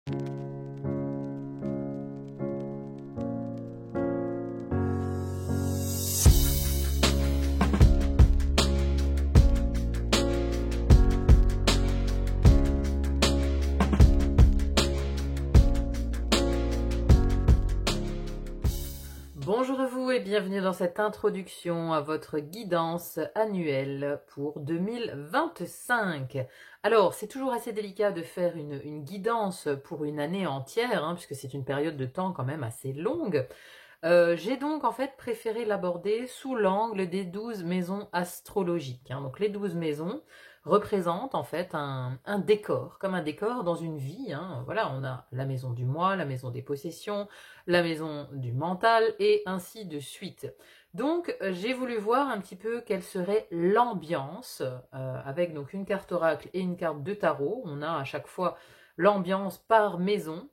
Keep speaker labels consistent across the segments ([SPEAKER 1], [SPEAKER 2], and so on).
[SPEAKER 1] Bonjour à vous et bienvenue dans cette introduction à votre guidance annuelle pour 2025. Alors, c'est toujours assez délicat de faire une guidance pour une année entière, puisque c'est une période de temps quand même assez longue. J'ai donc en fait préféré l'aborder sous l'angle des 12 maisons astrologiques. Donc les 12 maisons représentent en fait un décor, comme un décor dans une vie. Voilà, on a la maison du moi, la maison des possessions, la maison du mental et ainsi de suite. Donc j'ai voulu voir un petit peu quelle serait l'ambiance avec donc une carte oracle et une carte de tarot. On a à chaque fois l'ambiance par maison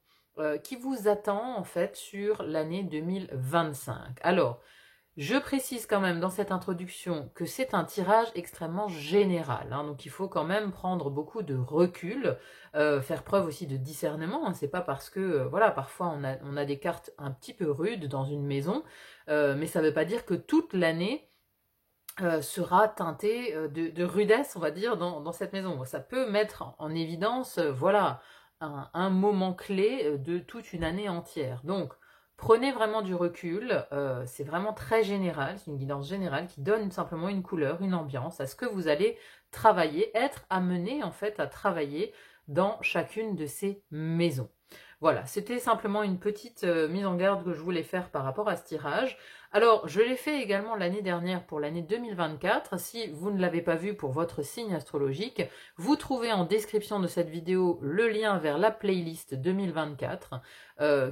[SPEAKER 1] qui vous attend en fait sur l'année 2025. Alors, je précise quand même dans cette introduction que c'est un tirage extrêmement général, donc il faut quand même prendre beaucoup de recul, faire preuve aussi de discernement. C'est pas parce que voilà, parfois on a des cartes un petit peu rudes dans une maison, mais ça veut pas dire que toute l'année sera teintée de rudesse, on va dire, dans cette maison. Ça peut mettre en évidence, voilà, un moment clé de toute une année entière. Donc, prenez vraiment du recul, c'est vraiment très général, c'est une guidance générale qui donne simplement une couleur, une ambiance à ce que vous allez travailler, être amené en fait à travailler dans chacune de ces maisons. Voilà, c'était simplement une petite mise en garde que je voulais faire par rapport à ce tirage. Alors, je l'ai fait également l'année dernière pour l'année 2024. Si vous ne l'avez pas vu pour votre signe astrologique, vous trouvez en description de cette vidéo le lien vers la playlist 2024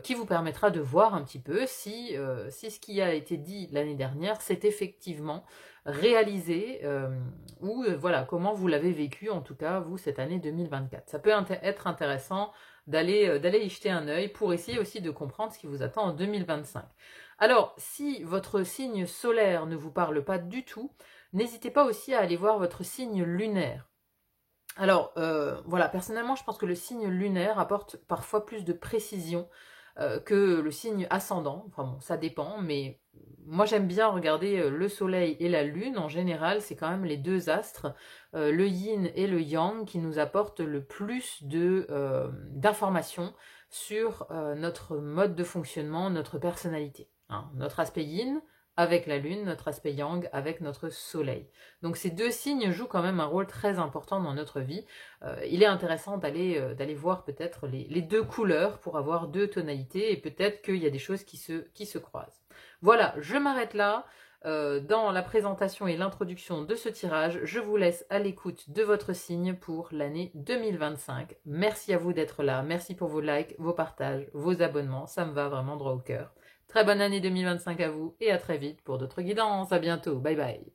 [SPEAKER 1] qui vous permettra de voir un petit peu si ce qui a été dit l'année dernière s'est effectivement réalisé ou voilà, comment vous l'avez vécu en tout cas vous cette année 2024. Ça peut être intéressant d'aller y jeter un œil pour essayer aussi de comprendre ce qui vous attend en 2025. Alors, si votre signe solaire ne vous parle pas du tout, n'hésitez pas aussi à aller voir votre signe lunaire. Alors, voilà, personnellement, je pense que le signe lunaire apporte parfois plus de précision que le signe ascendant. Enfin bon, ça dépend, mais moi j'aime bien regarder le soleil et la lune. En général, c'est quand même les deux astres, le yin et le yang, qui nous apportent le plus d'informations sur notre mode de fonctionnement, notre personnalité. Notre aspect yin avec la lune, notre aspect yang avec notre soleil. Donc ces deux signes jouent quand même un rôle très important dans notre vie. Il est intéressant d'aller voir peut-être les deux couleurs pour avoir deux tonalités et peut-être qu'il y a des choses qui se croisent. Voilà, je m'arrête là. Dans la présentation et l'introduction de ce tirage, je vous laisse à l'écoute de votre signe pour l'année 2025. Merci à vous d'être là, merci pour vos likes, vos partages, vos abonnements, ça me va vraiment droit au cœur. Très bonne année 2025 à vous et à très vite pour d'autres guidances. À bientôt, bye bye.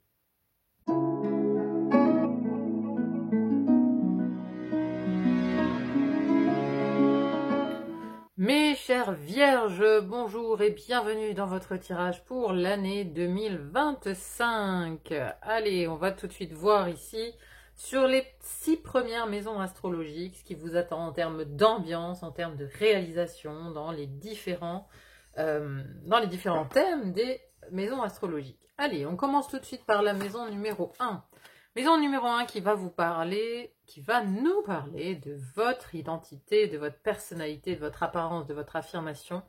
[SPEAKER 1] Mes chères vierges, bonjour et bienvenue dans votre tirage pour l'année 2025. Allez, on va tout de suite voir ici sur les 6 premières maisons astrologiques, ce qui vous attend en termes d'ambiance, en termes de réalisation dans les différents thèmes des maisons astrologiques. Allez, on commence tout de suite par la maison numéro 1. Maison numéro 1 qui va nous parler de votre identité, de votre personnalité, de votre apparence, de votre affirmation.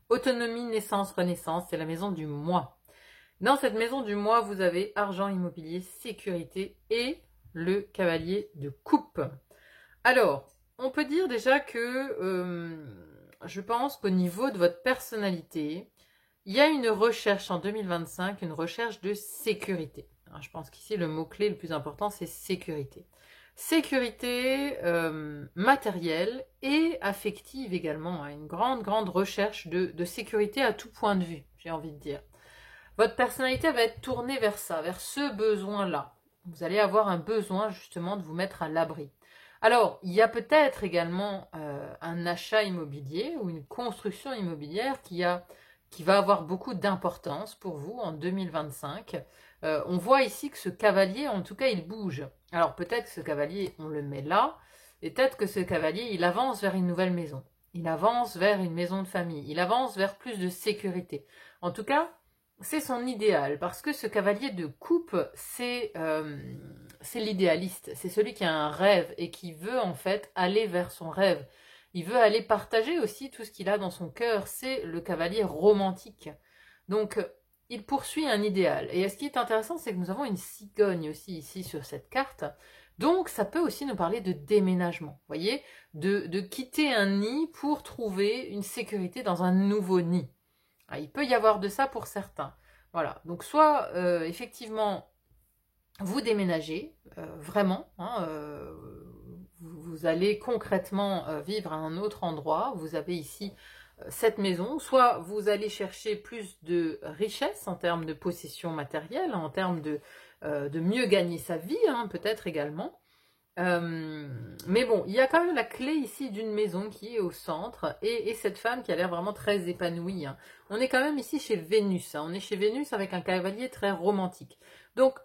[SPEAKER 1] Autonomie, naissance, renaissance, c'est la maison du moi. Dans cette maison du moi, vous avez argent, immobilier, sécurité et le cavalier de coupe. Alors, on peut dire déjà que je pense qu'au niveau de votre personnalité, il y a une recherche en 2025, une recherche de sécurité. Alors, je pense qu'ici, le mot-clé le plus important, c'est sécurité. Sécurité matérielle et affective également. Une grande recherche de sécurité à tout point de vue, j'ai envie de dire. Votre personnalité va être tournée vers ça, vers ce besoin-là. Vous allez avoir un besoin justement de vous mettre à l'abri. Alors, il y a peut-être également un achat immobilier ou une construction immobilière qui va avoir beaucoup d'importance pour vous en 2025. On voit ici que ce cavalier, en tout cas, il bouge. Alors peut-être que ce cavalier, on le met là, et peut-être que ce cavalier, il avance vers une nouvelle maison. Il avance vers une maison de famille. Il avance vers plus de sécurité. En tout cas, c'est son idéal. Parce que ce cavalier de coupe, c'est l'idéaliste. C'est celui qui a un rêve et qui veut en fait aller vers son rêve. Il veut aller partager aussi tout ce qu'il a dans son cœur. C'est le cavalier romantique. Donc, il poursuit un idéal. Et ce qui est intéressant, c'est que nous avons une cigogne aussi ici sur cette carte. Donc, ça peut aussi nous parler de déménagement, vous voyez, de quitter un nid pour trouver une sécurité dans un nouveau nid. Ah, il peut y avoir de ça pour certains. Voilà, donc soit effectivement, vous déménagez, vraiment, hein, vous allez concrètement vivre à un autre endroit, vous avez ici cette maison, soit vous allez chercher plus de richesse en termes de possession matérielle, en termes de mieux gagner sa vie, hein, peut-être également. Mais bon, il y a quand même la clé ici d'une maison qui est au centre et cette femme qui a l'air vraiment très épanouie. Hein. On est quand même ici chez Vénus, hein. On est chez Vénus avec un cavalier très romantique. Donc,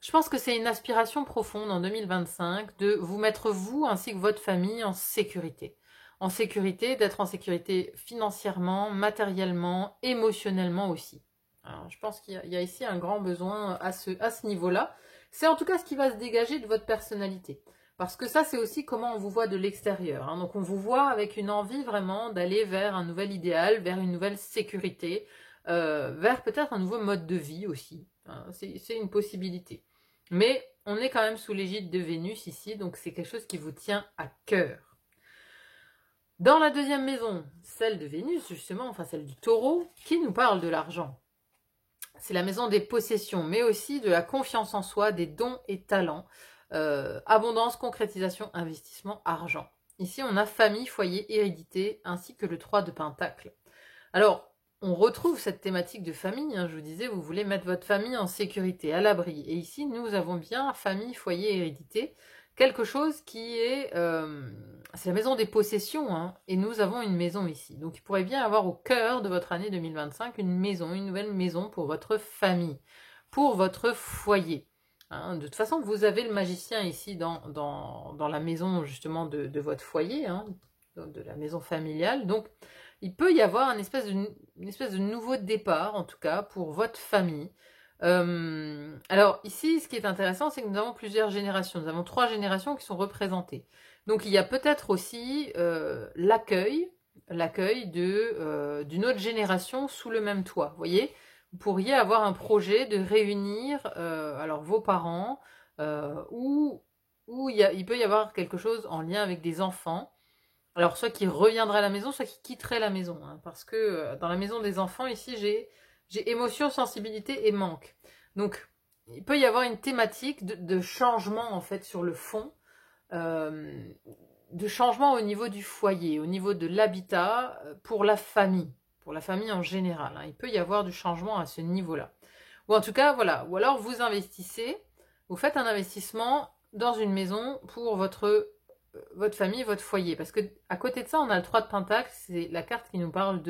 [SPEAKER 1] je pense que c'est une aspiration profonde en 2025 de vous mettre vous ainsi que votre famille en sécurité. En sécurité, d'être en sécurité financièrement, matériellement, émotionnellement aussi. Alors, je pense qu'il y a ici un grand besoin à ce niveau-là. C'est en tout cas ce qui va se dégager de votre personnalité. Parce que ça, c'est aussi comment on vous voit de l'extérieur. Hein. Donc, on vous voit avec une envie vraiment d'aller vers un nouvel idéal, vers une nouvelle sécurité, vers peut-être un nouveau mode de vie aussi. Hein. C'est une possibilité. Mais on est quand même sous l'égide de Vénus ici, donc c'est quelque chose qui vous tient à cœur. Dans la deuxième maison, celle de Vénus, justement, enfin celle du taureau, qui nous parle de l'argent. C'est la maison des possessions, mais aussi de la confiance en soi, des dons et talents, abondance, concrétisation, investissement, argent. Ici, on a famille, foyer, hérédité, ainsi que le 3 de Pentacle. Alors, on retrouve cette thématique de famille, hein, je vous disais, vous voulez mettre votre famille en sécurité, à l'abri. Et ici, nous avons bien famille, foyer, hérédité, quelque chose qui est... c'est la maison des possessions, hein, et nous avons une maison ici. Donc, il pourrait bien avoir au cœur de votre année 2025 une maison, une nouvelle maison pour votre famille, pour votre foyer. Hein. De toute façon, vous avez le magicien ici dans la maison, justement, de votre foyer, hein, de la maison familiale. Donc, il peut y avoir une espèce de nouveau départ, en tout cas, pour votre famille. Alors, ici, ce qui est intéressant, c'est que nous avons plusieurs générations. Nous avons 3 générations qui sont représentées. Donc, il y a peut-être aussi l'accueil d'une autre génération sous le même toit. Vous voyez, vous pourriez avoir un projet de réunir alors vos parents ou il peut y avoir quelque chose en lien avec des enfants. Alors, soit qui reviendrait à la maison, soit qui quitterait la maison. Hein, parce que dans la maison des enfants, ici, j'ai émotion, sensibilité et manque. Donc, il peut y avoir une thématique de changement, en fait, sur le fond. De changement au niveau du foyer, au niveau de l'habitat, pour la famille en général. Hein. Il peut y avoir du changement à ce niveau-là. Ou en tout cas, voilà. Ou alors, vous investissez, vous faites un investissement dans une maison pour votre famille, votre foyer. Parce que à côté de ça, on a le 3 de Pentacle, c'est la carte qui nous parle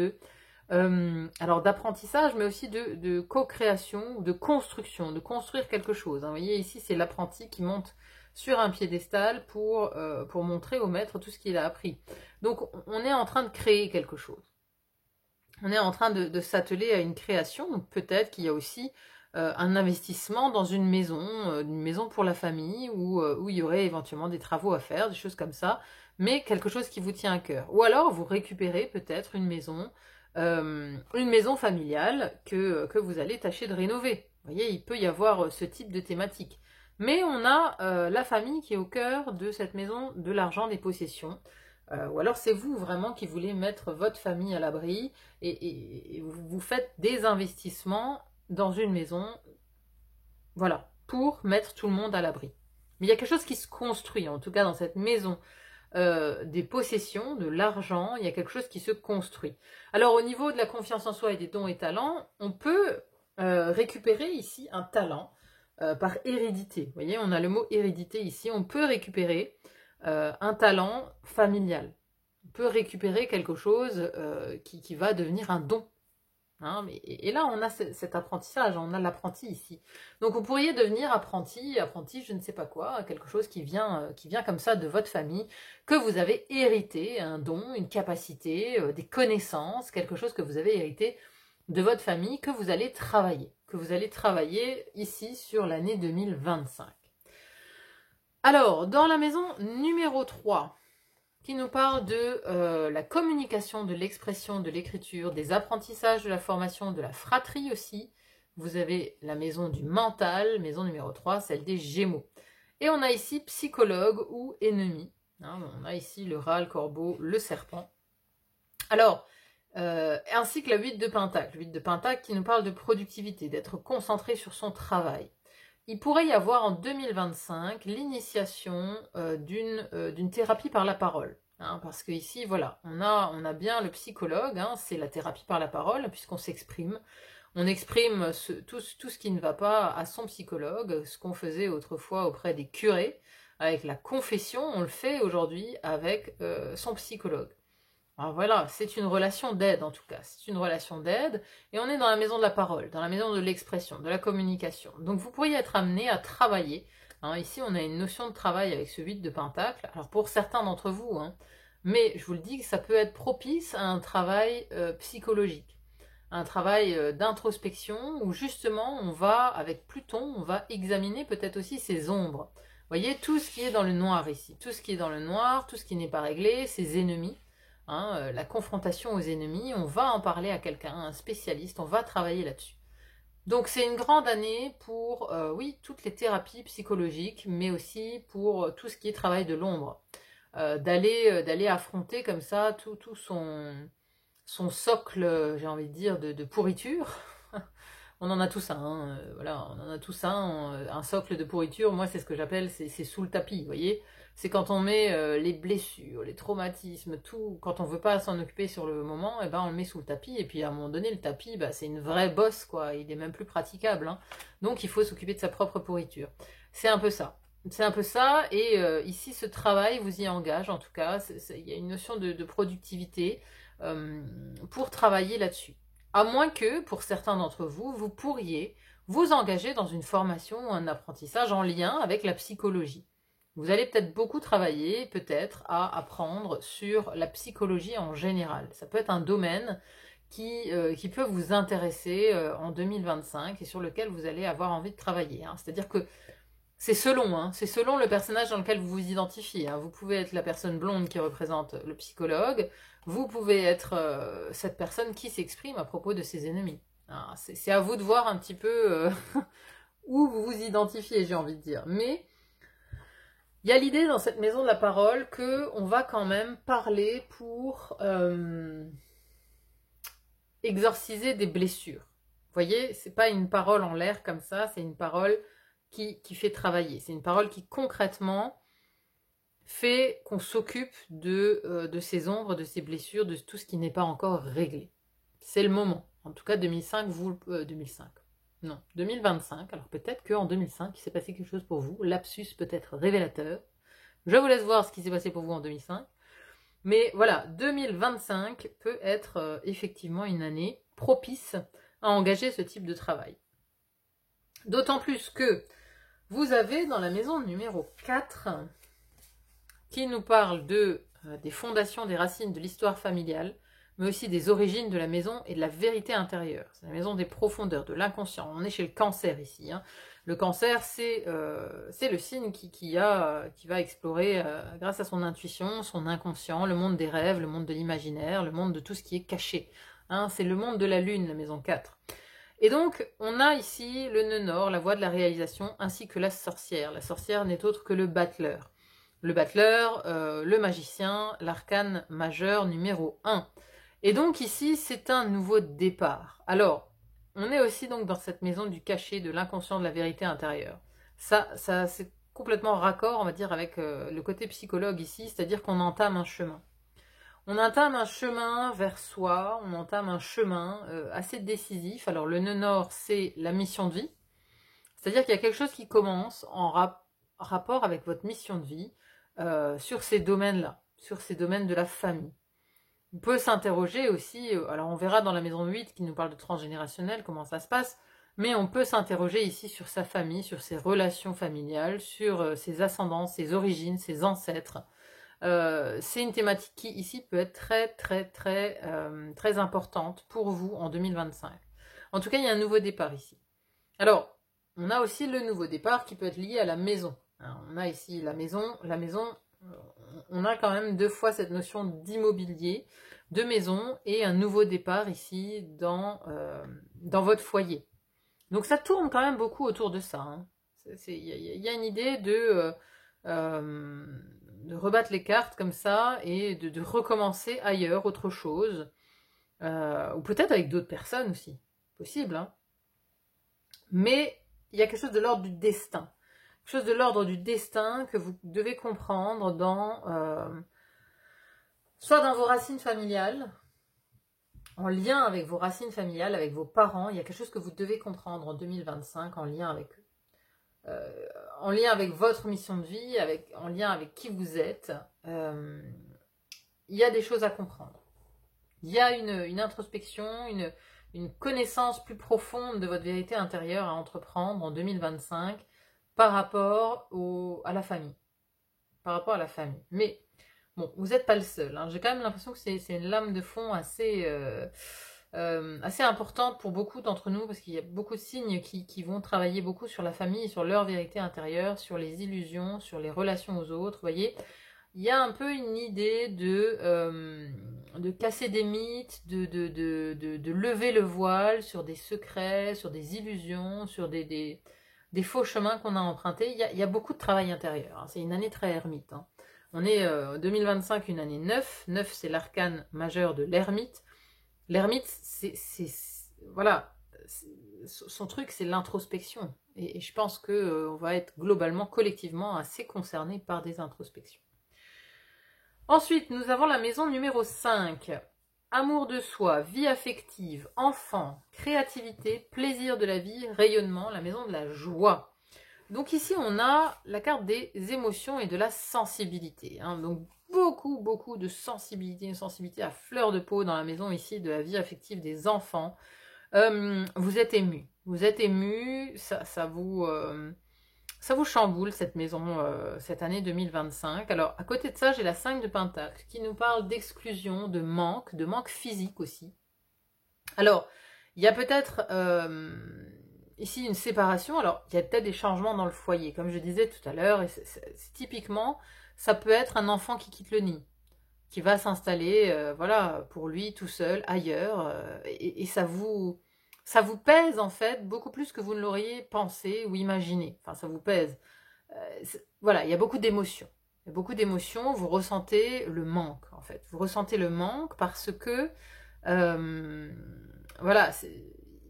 [SPEAKER 1] alors d'apprentissage, mais aussi de co-création, de construction, de construire quelque chose. Hein. Vous voyez, ici, c'est l'apprenti qui monte sur un piédestal pour montrer au maître tout ce qu'il a appris. Donc, on est en train de créer quelque chose. On est en train de s'atteler à une création. Donc, peut-être qu'il y a aussi un investissement dans une maison pour la famille, où il y aurait éventuellement des travaux à faire, des choses comme ça, mais quelque chose qui vous tient à cœur. Ou alors, vous récupérez peut-être une maison familiale que vous allez tâcher de rénover. Vous voyez, il peut y avoir ce type de thématique. Mais on a la famille qui est au cœur de cette maison de l'argent, des possessions. Ou alors c'est vous vraiment qui voulez mettre votre famille à l'abri et vous faites des investissements dans une maison, voilà, pour mettre tout le monde à l'abri. Mais il y a quelque chose qui se construit, en tout cas dans cette maison des possessions, de l'argent, il y a quelque chose qui se construit. Alors au niveau de la confiance en soi et des dons et talents, on peut récupérer ici un talent par hérédité. Vous voyez, on a le mot hérédité ici. On peut récupérer un talent familial. On peut récupérer quelque chose qui va devenir un don. Hein, et là, on a cet apprentissage, on a l'apprenti ici. Donc, vous pourriez devenir apprenti, je ne sais pas quoi, quelque chose qui vient comme ça de votre famille, que vous avez hérité, un don, une capacité, des connaissances, quelque chose que vous avez hérité de votre famille, que vous allez travailler ici sur l'année 2025. Alors, dans la maison numéro 3, qui nous parle de la communication, de l'expression, de l'écriture, des apprentissages, de la formation, de la fratrie aussi. Vous avez la maison du mental, maison numéro 3, celle des Gémeaux. Et on a ici psychologue ou ennemi. Hein, on a ici le rat, le corbeau, le serpent. Alors, ainsi que la 8 de Pentacle. 8 de Pentacle qui nous parle de productivité, d'être concentré sur son travail. Il pourrait y avoir en 2025 l'initiation d'une thérapie par la parole. Hein, parce que ici, voilà, on a bien le psychologue, hein, c'est la thérapie par la parole, puisqu'on s'exprime. On exprime tout ce qui ne va pas à son psychologue, ce qu'on faisait autrefois auprès des curés, avec la confession, on le fait aujourd'hui avec son psychologue. Alors voilà, c'est une relation d'aide en tout cas, c'est une relation d'aide, et on est dans la maison de la parole, dans la maison de l'expression, de la communication. Donc vous pourriez être amené à travailler, hein, ici on a une notion de travail avec ce 8 de Pentacle, alors pour certains d'entre vous, hein, mais je vous le dis que ça peut être propice à un travail psychologique, un travail d'introspection, où justement on va, avec Pluton, on va examiner peut-être aussi ses ombres. Vous voyez, tout ce qui est dans le noir ici, tout ce qui est dans le noir, tout ce qui n'est pas réglé, ses ennemis, hein, la confrontation aux ennemis, on va en parler à quelqu'un, un spécialiste, on va travailler là-dessus. Donc c'est une grande année pour, oui, toutes les thérapies psychologiques, mais aussi pour tout ce qui est travail de l'ombre. D'aller affronter comme ça tout son socle, j'ai envie de dire, de pourriture. On en a tous un, hein, voilà, on en a tous un socle de pourriture. Moi, c'est ce que j'appelle, c'est sous le tapis, vous voyez. C'est quand on met les blessures, les traumatismes, tout, quand on veut pas s'en occuper sur le moment, et ben on le met sous le tapis. Et puis à un moment donné, le tapis, bah, c'est une vraie bosse, quoi. Il est même plus praticable. Hein. Donc il faut s'occuper de sa propre pourriture. C'est un peu ça. C'est un peu ça. Et ici, ce travail vous y engage, en tout cas. Il y a une notion de productivité pour travailler là-dessus. À moins que, pour certains d'entre vous, vous pourriez vous engager dans une formation ou un apprentissage en lien avec la psychologie. Vous allez peut-être beaucoup travailler, peut-être, à apprendre sur la psychologie en général. Ça peut être un domaine qui peut vous intéresser en 2025 et sur lequel vous allez avoir envie de travailler. Hein. C'est-à-dire que c'est selon le personnage dans lequel vous vous identifiez. Hein. Vous pouvez être la personne blonde qui représente le psychologue, vous pouvez être cette personne qui s'exprime à propos de ses ennemis. Hein. C'est à vous de voir un petit peu où vous vous identifiez, j'ai envie de dire. Mais il y a l'idée dans cette maison de la parole qu'on va quand même parler pour exorciser des blessures. Vous voyez, c'est pas une parole en l'air comme ça, c'est une parole qui fait travailler. C'est une parole qui concrètement fait qu'on s'occupe de ces ombres, de ces blessures, de tout ce qui n'est pas encore réglé. C'est le moment. En tout cas, 2005, 2005. Non, 2025. Alors peut-être qu'en 2005, il s'est passé quelque chose pour vous. Lapsus peut-être révélateur. Je vous laisse voir ce qui s'est passé pour vous en 2005. Mais voilà, 2025 peut être effectivement une année propice à engager ce type de travail. D'autant plus que vous avez dans la maison numéro 4 qui nous parle des fondations, des racines, de l'histoire familiale, mais aussi des origines de la maison et de la vérité intérieure. C'est la maison des profondeurs, de l'inconscient. On est chez le cancer ici. Hein. Le cancer, c'est le signe qui va explorer, grâce à son intuition, son inconscient, le monde des rêves, le monde de l'imaginaire, le monde de tout ce qui est caché. Hein. C'est le monde de la lune, la maison 4. Et donc, on a ici le nœud nord, la voie de la réalisation, ainsi que la sorcière. La sorcière n'est autre que le battleur. Le battleur, le magicien, l'arcane majeur numéro 1. Et donc ici, c'est un nouveau départ. Alors, on est aussi donc dans cette maison du cachet, de l'inconscient, de la vérité intérieure. Ça c'est complètement raccord, on va dire, avec le côté psychologue ici, c'est-à-dire qu'on entame un chemin. On entame un chemin vers soi, on entame un chemin assez décisif. Alors le nœud nord, c'est la mission de vie. C'est-à-dire qu'il y a quelque chose qui commence en rapport avec votre mission de vie sur ces domaines-là, sur ces domaines de la famille. On peut s'interroger aussi, alors on verra dans la maison 8 qui nous parle de transgénérationnel, comment ça se passe, mais on peut s'interroger ici sur sa famille, sur ses relations familiales, sur ses ascendants, ses origines, ses ancêtres. C'est une thématique qui ici peut être très importante pour vous en 2025. En tout cas, il y a un nouveau départ ici. Alors, on a aussi le nouveau départ qui peut être lié à la maison. Alors, on a ici la maison, on a quand même 2 fois cette notion d'immobilier, de maison, et un nouveau départ ici dans votre foyer. Donc ça tourne quand même beaucoup autour de ça. Hein. Y a une idée de rebattre les cartes comme ça et de recommencer ailleurs, autre chose. Ou peut-être avec d'autres personnes aussi. Possible, hein. Mais il y a quelque chose de l'ordre du destin. Quelque chose de l'ordre du destin que vous devez comprendre soit dans vos racines familiales, en lien avec vos racines familiales, avec vos parents. Il y a quelque chose que vous devez comprendre en 2025 en lien avec eux. En lien avec votre mission de vie, en lien avec qui vous êtes. Il y a des choses à comprendre. Il y a une introspection, une connaissance plus profonde de votre vérité intérieure à entreprendre en 2025 par rapport à la famille. Par rapport à la famille. Mais, bon, vous n'êtes pas le seul. Hein. J'ai quand même l'impression que c'est une lame de fond assez importante pour beaucoup d'entre nous, parce qu'il y a beaucoup de signes qui vont travailler beaucoup sur la famille, sur leur vérité intérieure, sur les illusions, sur les relations aux autres, vous voyez. Il y a un peu une idée de casser des mythes, de lever le voile sur des secrets, sur des illusions, sur des faux chemins qu'on a empruntés. Il y a beaucoup de travail intérieur. Hein. C'est une année très ermite. Hein. On est 2025, une année 9. 9, c'est l'arcane majeur de l'ermite. L'ermite, voilà, son truc, c'est l'introspection. Et je pense qu'on va être globalement, collectivement, assez concernés par des introspections. Ensuite, nous avons la maison numéro 5. Amour de soi, vie affective, enfant, créativité, plaisir de la vie, rayonnement, la maison de la joie. Donc ici, on a la carte des émotions et de la sensibilité. Hein. Donc beaucoup de sensibilité, une sensibilité à fleur de peau dans la maison ici de la vie affective des enfants. Vous êtes ému, ça vous chamboule cette maison, cette année 2025. Alors, à côté de ça, j'ai la 5 de Pentacle qui nous parle d'exclusion, de manque physique aussi. Alors, il y a peut-être ici une séparation. Alors, il y a peut-être des changements dans le foyer, comme je disais tout à l'heure. Et typiquement, ça peut être un enfant qui quitte le nid, qui va s'installer, voilà, pour lui tout seul, ailleurs. Et ça vous pèse en fait beaucoup plus que vous ne l'auriez pensé ou imaginé. Enfin, ça vous pèse. Voilà, il y a beaucoup d'émotions. Il y a beaucoup d'émotions, vous ressentez le manque en fait. Vous ressentez le manque parce que, voilà,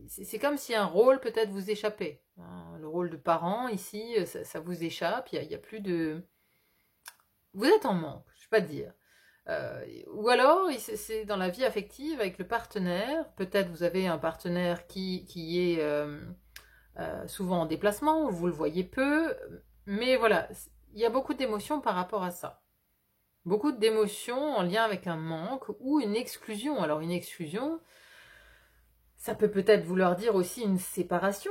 [SPEAKER 1] c'est comme si un rôle peut-être vous échappait. Hein. Le rôle de parent ici, ça vous échappe, il y a plus de... Vous êtes en manque, je ne sais pas dire. Ou alors, c'est dans la vie affective avec le partenaire. Peut-être vous avez un partenaire qui est souvent en déplacement, vous le voyez peu. Mais voilà, il y a beaucoup d'émotions par rapport à ça. Beaucoup d'émotions en lien avec un manque ou une exclusion. Alors une exclusion, ça peut peut-être vouloir dire aussi une séparation.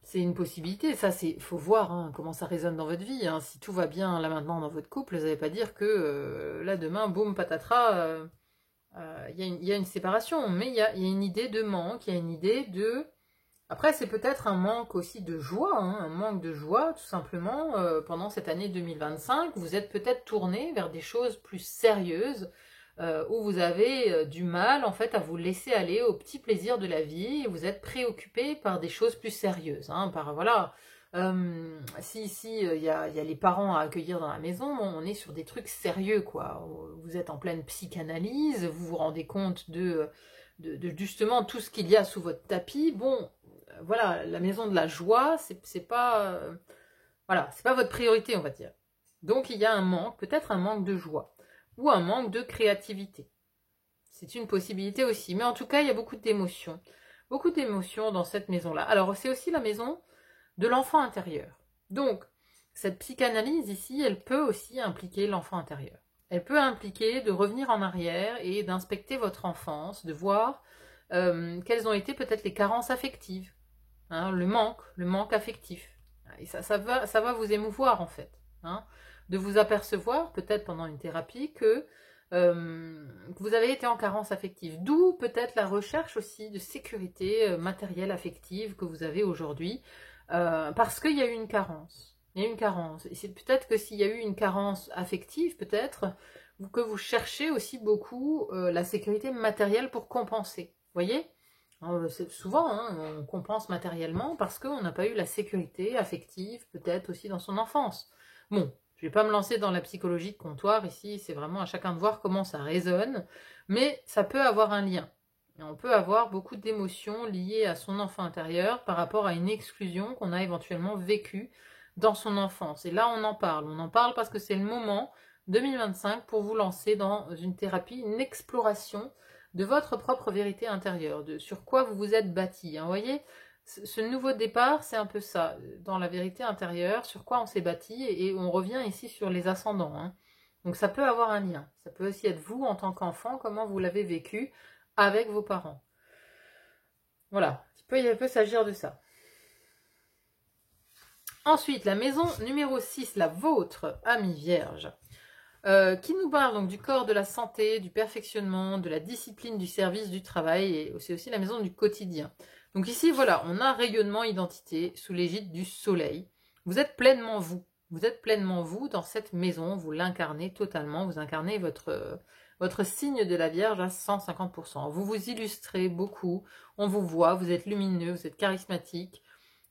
[SPEAKER 1] C'est une possibilité, ça il faut voir hein, comment ça résonne dans votre vie. Hein. Si tout va bien là maintenant dans votre couple, ça ne veut pas dire que là demain, boum, patatras, il y a une séparation. Mais il y a une idée de manque, il y a une idée de... Après, c'est peut-être un manque aussi de joie, hein, un manque de joie tout simplement. Pendant cette année 2025, vous êtes peut-être tourné vers des choses plus sérieuses, où vous avez du mal en fait à vous laisser aller aux petits plaisirs de la vie, et vous êtes préoccupé par des choses plus sérieuses. Hein, voilà, si il y a les parents à accueillir dans la maison, bon, on est sur des trucs sérieux quoi. Vous êtes en pleine psychanalyse, vous vous rendez compte de justement tout ce qu'il y a sous votre tapis. Bon, voilà, la maison de la joie, c'est pas voilà, c'est pas votre priorité on va dire. Donc il y a un manque, peut-être un manque de joie ou un manque de créativité. C'est une possibilité aussi. Mais en tout cas, il y a beaucoup d'émotions. Beaucoup d'émotions dans cette maison-là. Alors, c'est aussi la maison de l'enfant intérieur. Donc, cette psychanalyse ici, elle peut aussi impliquer l'enfant intérieur. Elle peut impliquer de revenir en arrière et d'inspecter votre enfance, de voir quelles ont été peut-être les carences affectives, hein, le manque affectif. Et ça va vous émouvoir en fait, hein, de vous apercevoir peut-être pendant une thérapie que vous avez été en carence affective. D'où peut-être la recherche aussi de sécurité matérielle affective que vous avez aujourd'hui, parce qu'il y a eu une carence. Il y a une carence. Et c'est peut-être que s'il y a eu une carence affective, peut-être que vous cherchez aussi beaucoup la sécurité matérielle pour compenser. Vous voyez ? Souvent, hein, on compense matériellement parce qu'on n'a pas eu la sécurité affective, peut-être aussi dans son enfance. Bon, je ne vais pas me lancer dans la psychologie de comptoir ici, c'est vraiment à chacun de voir comment ça résonne, mais ça peut avoir un lien. Et on peut avoir beaucoup d'émotions liées à son enfant intérieur par rapport à une exclusion qu'on a éventuellement vécue dans son enfance. Et là, on en parle parce que c'est le moment 2025 pour vous lancer dans une thérapie, une exploration de votre propre vérité intérieure, de sur quoi vous vous êtes bâti. Hein, vous voyez, ce nouveau départ, c'est un peu ça, dans la vérité intérieure, sur quoi on s'est bâti, et on revient ici sur les ascendants. Hein. Donc ça peut avoir un lien. Ça peut aussi être vous en tant qu'enfant, comment vous l'avez vécu avec vos parents. Voilà, il peut s'agir de ça. Ensuite, la maison numéro 6, la vôtre, ami Vierge. Qui nous parle donc du corps, de la santé, du perfectionnement, de la discipline, du service, du travail, et c'est aussi la maison du quotidien. Donc ici, voilà, on a rayonnement, identité, sous l'égide du soleil. Vous êtes pleinement vous. Vous êtes pleinement vous dans cette maison, vous l'incarnez totalement, vous incarnez votre signe de la Vierge à 150%. Vous vous illustrez beaucoup, on vous voit, vous êtes lumineux, vous êtes charismatique,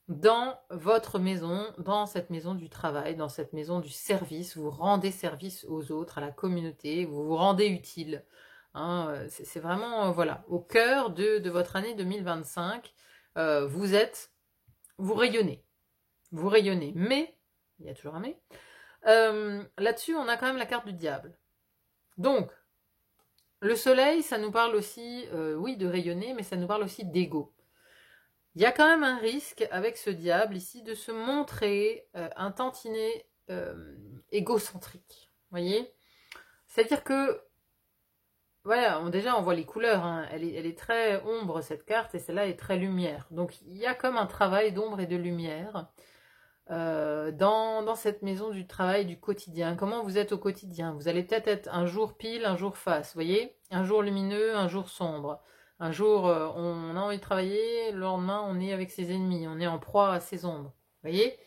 [SPEAKER 1] dans votre maison, dans cette maison du travail, dans cette maison du service, vous rendez service aux autres, à la communauté, vous vous rendez utile. Hein, c'est vraiment, voilà, au cœur de votre année 2025, vous rayonnez. Vous rayonnez. Mais, il y a toujours un mais, là-dessus, on a quand même la carte du diable. Donc, le soleil, ça nous parle aussi, oui, de rayonner, mais ça nous parle aussi d'ego. Il y a quand même un risque avec ce diable ici de se montrer un tantinet égocentrique. Vous voyez ? C'est-à-dire que, voilà, déjà on voit les couleurs, hein, elle est très ombre cette carte et celle-là est très lumière. Donc il y a comme un travail d'ombre et de lumière dans cette maison du travail du quotidien. Comment vous êtes au quotidien ? Vous allez peut-être être un jour pile, un jour face, vous voyez ? Un jour lumineux, un jour sombre. Un jour, on a envie de travailler, le lendemain, on est avec ses ennemis, on est en proie à ses ombres. Vous voyez ?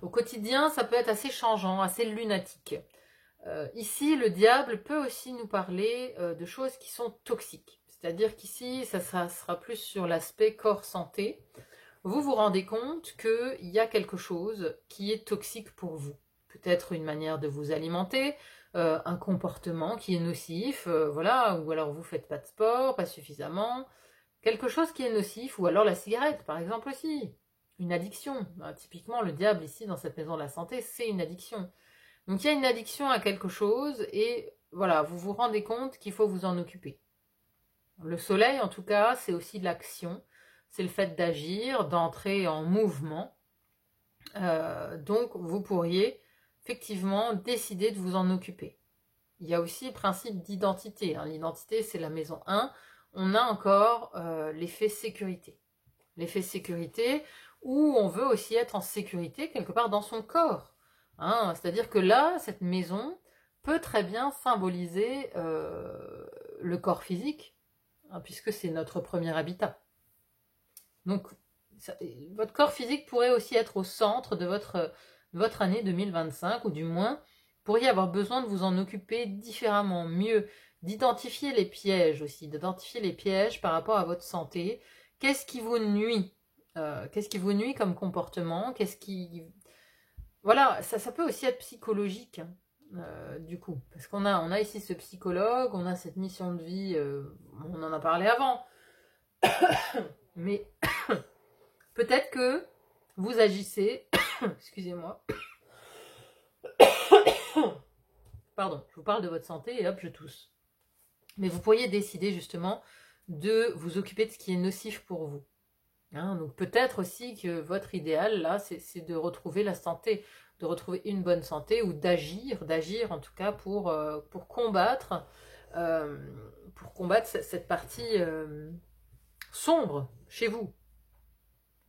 [SPEAKER 1] Au quotidien, ça peut être assez changeant, assez lunatique. Ici, le diable peut aussi nous parler de choses qui sont toxiques. C'est-à-dire qu'ici, ça sera plus sur l'aspect corps-santé. Vous vous rendez compte qu'il y a quelque chose qui est toxique pour vous. Peut-être une manière de vous alimenter, un comportement qui est nocif, voilà, ou alors vous faites pas de sport, pas suffisamment, quelque chose qui est nocif, ou alors la cigarette par exemple aussi, une addiction. Typiquement le diable ici dans cette maison de la santé, c'est une addiction. Donc il y a une addiction à quelque chose et voilà, vous vous rendez compte qu'il faut vous en occuper. Le soleil en tout cas, c'est aussi de l'action, c'est le fait d'agir, d'entrer en mouvement. Donc vous pourriez effectivement décider de vous en occuper. Il y a aussi le principe d'identité. Hein. L'identité, c'est la maison 1. On a encore l'effet sécurité. L'effet sécurité où on veut aussi être en sécurité quelque part dans son corps. Hein. C'est-à-dire que là, cette maison peut très bien symboliser le corps physique, hein, puisque c'est notre premier habitat. Donc, votre corps physique pourrait aussi être au centre de votre année 2025, ou du moins, pourriez avoir besoin de vous en occuper différemment, mieux, d'identifier les pièges aussi, d'identifier les pièges par rapport à votre santé. Qu'est-ce qui vous nuit ? Qu'est-ce qui vous nuit comme comportement ? Voilà, ça peut aussi être psychologique, hein, du coup. Parce qu'on a ici ce psychologue, on a cette mission de vie, on en a parlé avant. Mais peut-être que vous agissez, excusez-moi, pardon, je vous parle de votre santé et hop, je tousse. Mais vous pourriez décider justement de vous occuper de ce qui est nocif pour vous. Hein, donc peut-être aussi que votre idéal, là, c'est de retrouver la santé, de retrouver une bonne santé ou d'agir en tout cas pour combattre cette partie sombre chez vous.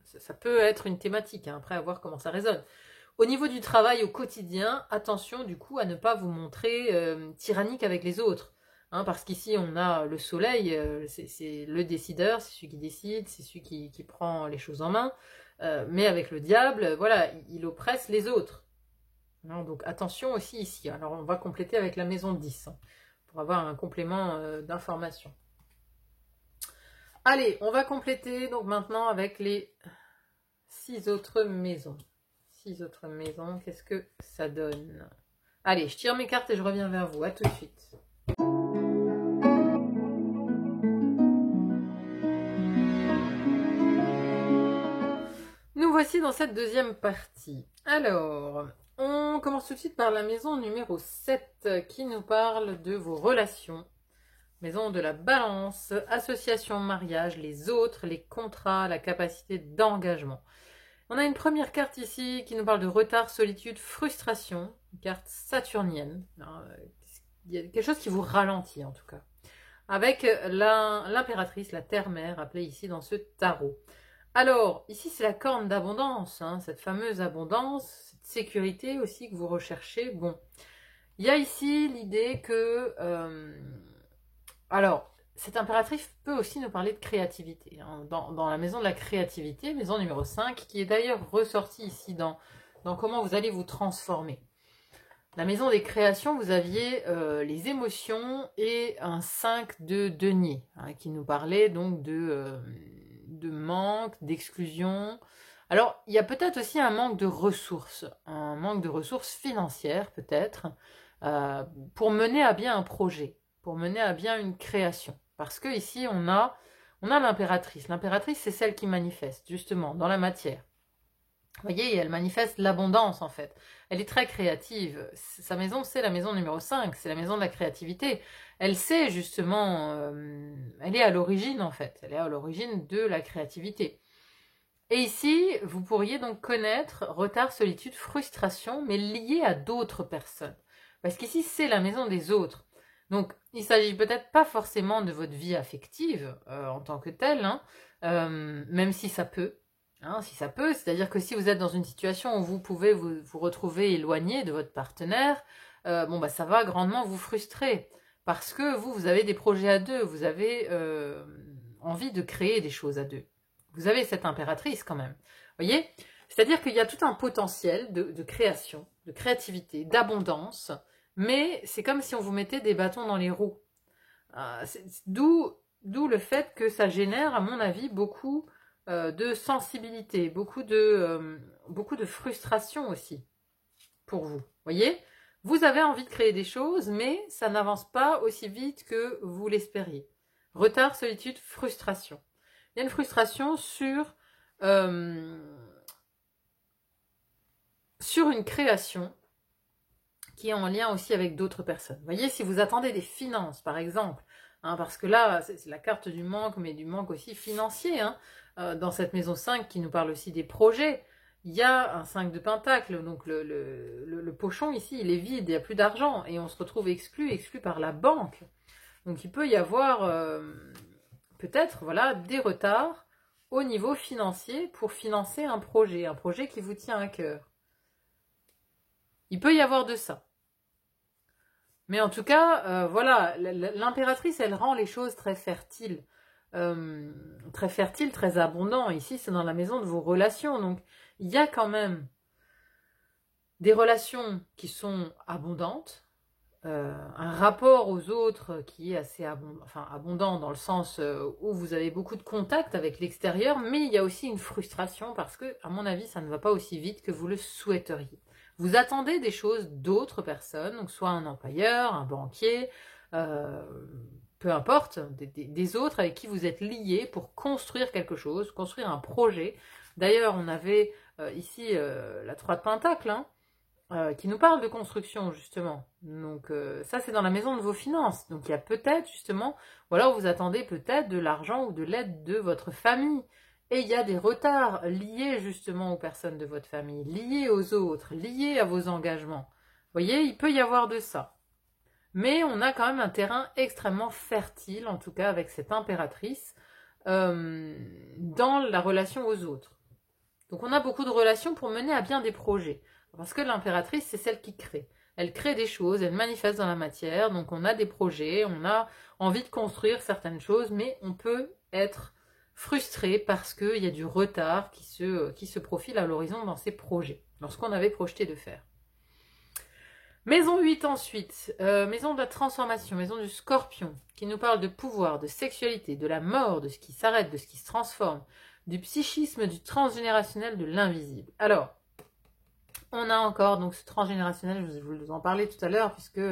[SPEAKER 1] Ça peut être une thématique, hein, après à voir comment ça résonne. Au niveau du travail au quotidien, attention du coup à ne pas vous montrer tyrannique avec les autres. Hein, parce qu'ici on a le soleil, c'est le décideur, c'est celui qui décide, c'est celui qui prend les choses en main. Mais avec le diable, voilà, il oppresse les autres. Hein, donc attention aussi ici. Alors on va compléter avec la maison 10, hein, pour avoir un complément d'information. Allez, on va compléter donc maintenant avec les 6 autres maisons. 6 autres maisons, qu'est-ce que ça donne? Allez, je tire mes cartes et je reviens vers vous. À tout de suite. Nous voici dans cette deuxième partie. Alors, on commence tout de suite par la maison numéro 7 qui nous parle de vos relations. Maison de la balance, association, mariage, les autres, les contrats, la capacité d'engagement. On a une première carte ici qui nous parle de retard, solitude, frustration. Une carte saturnienne. Il y a quelque chose qui vous ralentit en tout cas. Avec l'impératrice, la terre-mère, appelée ici dans ce tarot. Alors, ici c'est la corne d'abondance, hein, cette fameuse abondance, cette sécurité aussi que vous recherchez. Bon, il y a ici l'idée que... alors, cette impératrice peut aussi nous parler de créativité, hein, dans la maison de la créativité, maison numéro 5, qui est d'ailleurs ressortie ici dans comment vous allez vous transformer. La maison des créations, vous aviez les émotions et un 5 de denier, hein, qui nous parlait donc de manque, d'exclusion. Alors, il y a peut-être aussi un manque de ressources financières peut-être, pour mener à bien un projet, pour mener à bien une création. Parce que ici, on a l'impératrice. L'impératrice, c'est celle qui manifeste, justement, dans la matière. Vous voyez, elle manifeste l'abondance, en fait. Elle est très créative. Sa maison, c'est la maison numéro 5, c'est la maison de la créativité. Elle sait, justement, elle est à l'origine, en fait. Elle est à l'origine de la créativité. Et ici, vous pourriez donc connaître retard, solitude, frustration, mais lié à d'autres personnes. Parce qu'ici, c'est la maison des autres. Donc, il ne s'agit peut-être pas forcément de votre vie affective en tant que telle, hein, même si ça peut. Hein, si ça peut, c'est-à-dire que si vous êtes dans une situation où vous pouvez vous retrouver éloigné de votre partenaire, bon bah ça va grandement vous frustrer. Parce que vous avez des projets à deux, vous avez envie de créer des choses à deux. Vous avez cette impératrice quand même. Vous voyez? C'est-à-dire qu'il y a tout un potentiel de création, de créativité, d'abondance, mais c'est comme si on vous mettait des bâtons dans les roues. D'où le fait que ça génère, à mon avis, beaucoup de sensibilité, beaucoup de frustration aussi pour vous. Voyez, vous avez envie de créer des choses, mais ça n'avance pas aussi vite que vous l'espériez. Retard, solitude, frustration. Il y a une frustration sur une création qui est en lien aussi avec d'autres personnes. Vous voyez, si vous attendez des finances, par exemple, hein, parce que là, c'est la carte du manque, mais du manque aussi financier, hein, dans cette maison 5 qui nous parle aussi des projets, il y a un 5 de pentacle, donc le pochon ici, il est vide, il n'y a plus d'argent, et on se retrouve exclu par la banque. Donc il peut y avoir peut-être voilà, des retards au niveau financier pour financer un projet qui vous tient à cœur. Il peut y avoir de ça. Mais en tout cas, voilà, l'impératrice, elle rend les choses très fertiles, très abondant. Ici, c'est dans la maison de vos relations. Donc, il y a quand même des relations qui sont abondantes, un rapport aux autres qui est assez abondant dans le sens où vous avez beaucoup de contact avec l'extérieur, mais il y a aussi une frustration parce que, à mon avis, ça ne va pas aussi vite que vous le souhaiteriez. Vous attendez des choses d'autres personnes, donc soit un employeur, un banquier, peu importe, des autres avec qui vous êtes liés pour construire quelque chose, construire un projet. D'ailleurs, on avait ici la 3 de Pentacle, hein, qui nous parle de construction, justement. Donc, ça, c'est dans la maison de vos finances. Donc, il y a peut-être, justement, ou alors vous attendez peut-être de l'argent ou de l'aide de votre famille. Et il y a des retards liés justement aux personnes de votre famille, liés aux autres, liés à vos engagements. Vous voyez, il peut y avoir de ça. Mais on a quand même un terrain extrêmement fertile, en tout cas avec cette impératrice, dans la relation aux autres. Donc on a beaucoup de relations pour mener à bien des projets. Parce que l'impératrice, c'est celle qui crée. Elle crée des choses, elle manifeste dans la matière, donc on a des projets, on a envie de construire certaines choses, mais on peut être frustré parce qu'il y a du retard qui se profile à l'horizon dans ces projets, dans ce qu'on avait projeté de faire. Maison 8 ensuite, maison de la transformation, maison du scorpion, qui nous parle de pouvoir, de sexualité, de la mort, de ce qui s'arrête, de ce qui se transforme, du psychisme, du transgénérationnel, de l'invisible. Alors, on a encore donc ce transgénérationnel, je vous en parlais tout à l'heure, puisque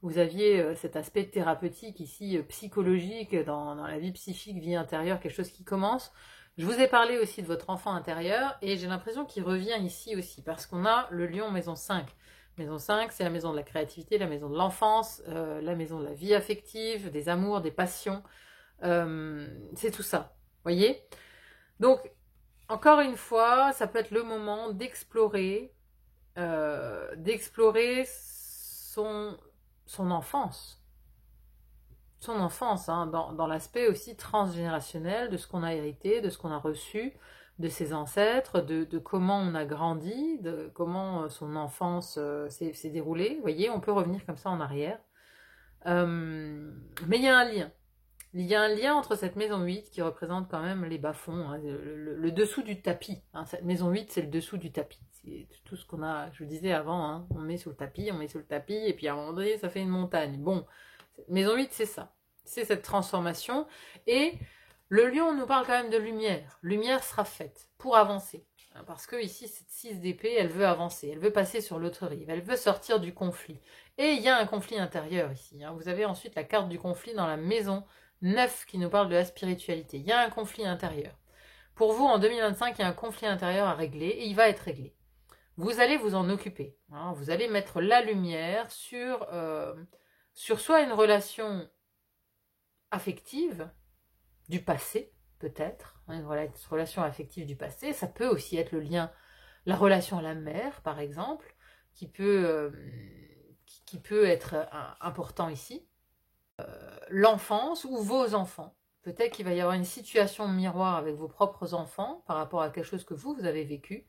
[SPEAKER 1] vous aviez cet aspect thérapeutique ici, psychologique, dans la vie psychique, vie intérieure, quelque chose qui commence. Je vous ai parlé aussi de votre enfant intérieur, et j'ai l'impression qu'il revient ici aussi, parce qu'on a le lion maison 5. Maison 5, c'est la maison de la créativité, la maison de l'enfance, la maison de la vie affective, des amours, des passions. C'est tout ça, voyez? Donc, encore une fois, ça peut être le moment d'explorer son enfance. Son enfance, hein, dans l'aspect aussi transgénérationnel de ce qu'on a hérité, de ce qu'on a reçu, de ses ancêtres, de comment on a grandi, de comment son enfance s'est déroulée. Vous voyez, on peut revenir comme ça en arrière. Mais il y a un lien. Il y a un lien entre cette maison 8 qui représente quand même les bas-fonds, hein, le dessous du tapis. Hein. Cette maison 8, c'est le dessous du tapis. C'est tout ce qu'on a, je vous disais avant, hein, on met sous le tapis, et puis à un moment donné, ça fait une montagne. Bon, maison 8, c'est ça. C'est cette transformation. Et le lion nous parle quand même de lumière. Lumière sera faite pour avancer. Parce que ici, cette 6 d'épée, elle veut avancer. Elle veut passer sur l'autre rive. Elle veut sortir du conflit. Et il y a un conflit intérieur ici. Hein. Vous avez ensuite la carte du conflit dans la maison 9 qui nous parle de la spiritualité. Il y a un conflit intérieur. Pour vous, en 2025, il y a un conflit intérieur à régler et il va être réglé. Vous allez vous en occuper. Hein. Vous allez mettre la lumière sur soit une relation affective du passé, peut-être, hein, une relation affective du passé. Ça peut aussi être le lien, la relation à la mère, par exemple, qui peut être important ici. L'enfance ou vos enfants. Peut-être qu'il va y avoir une situation miroir avec vos propres enfants par rapport à quelque chose que vous avez vécu.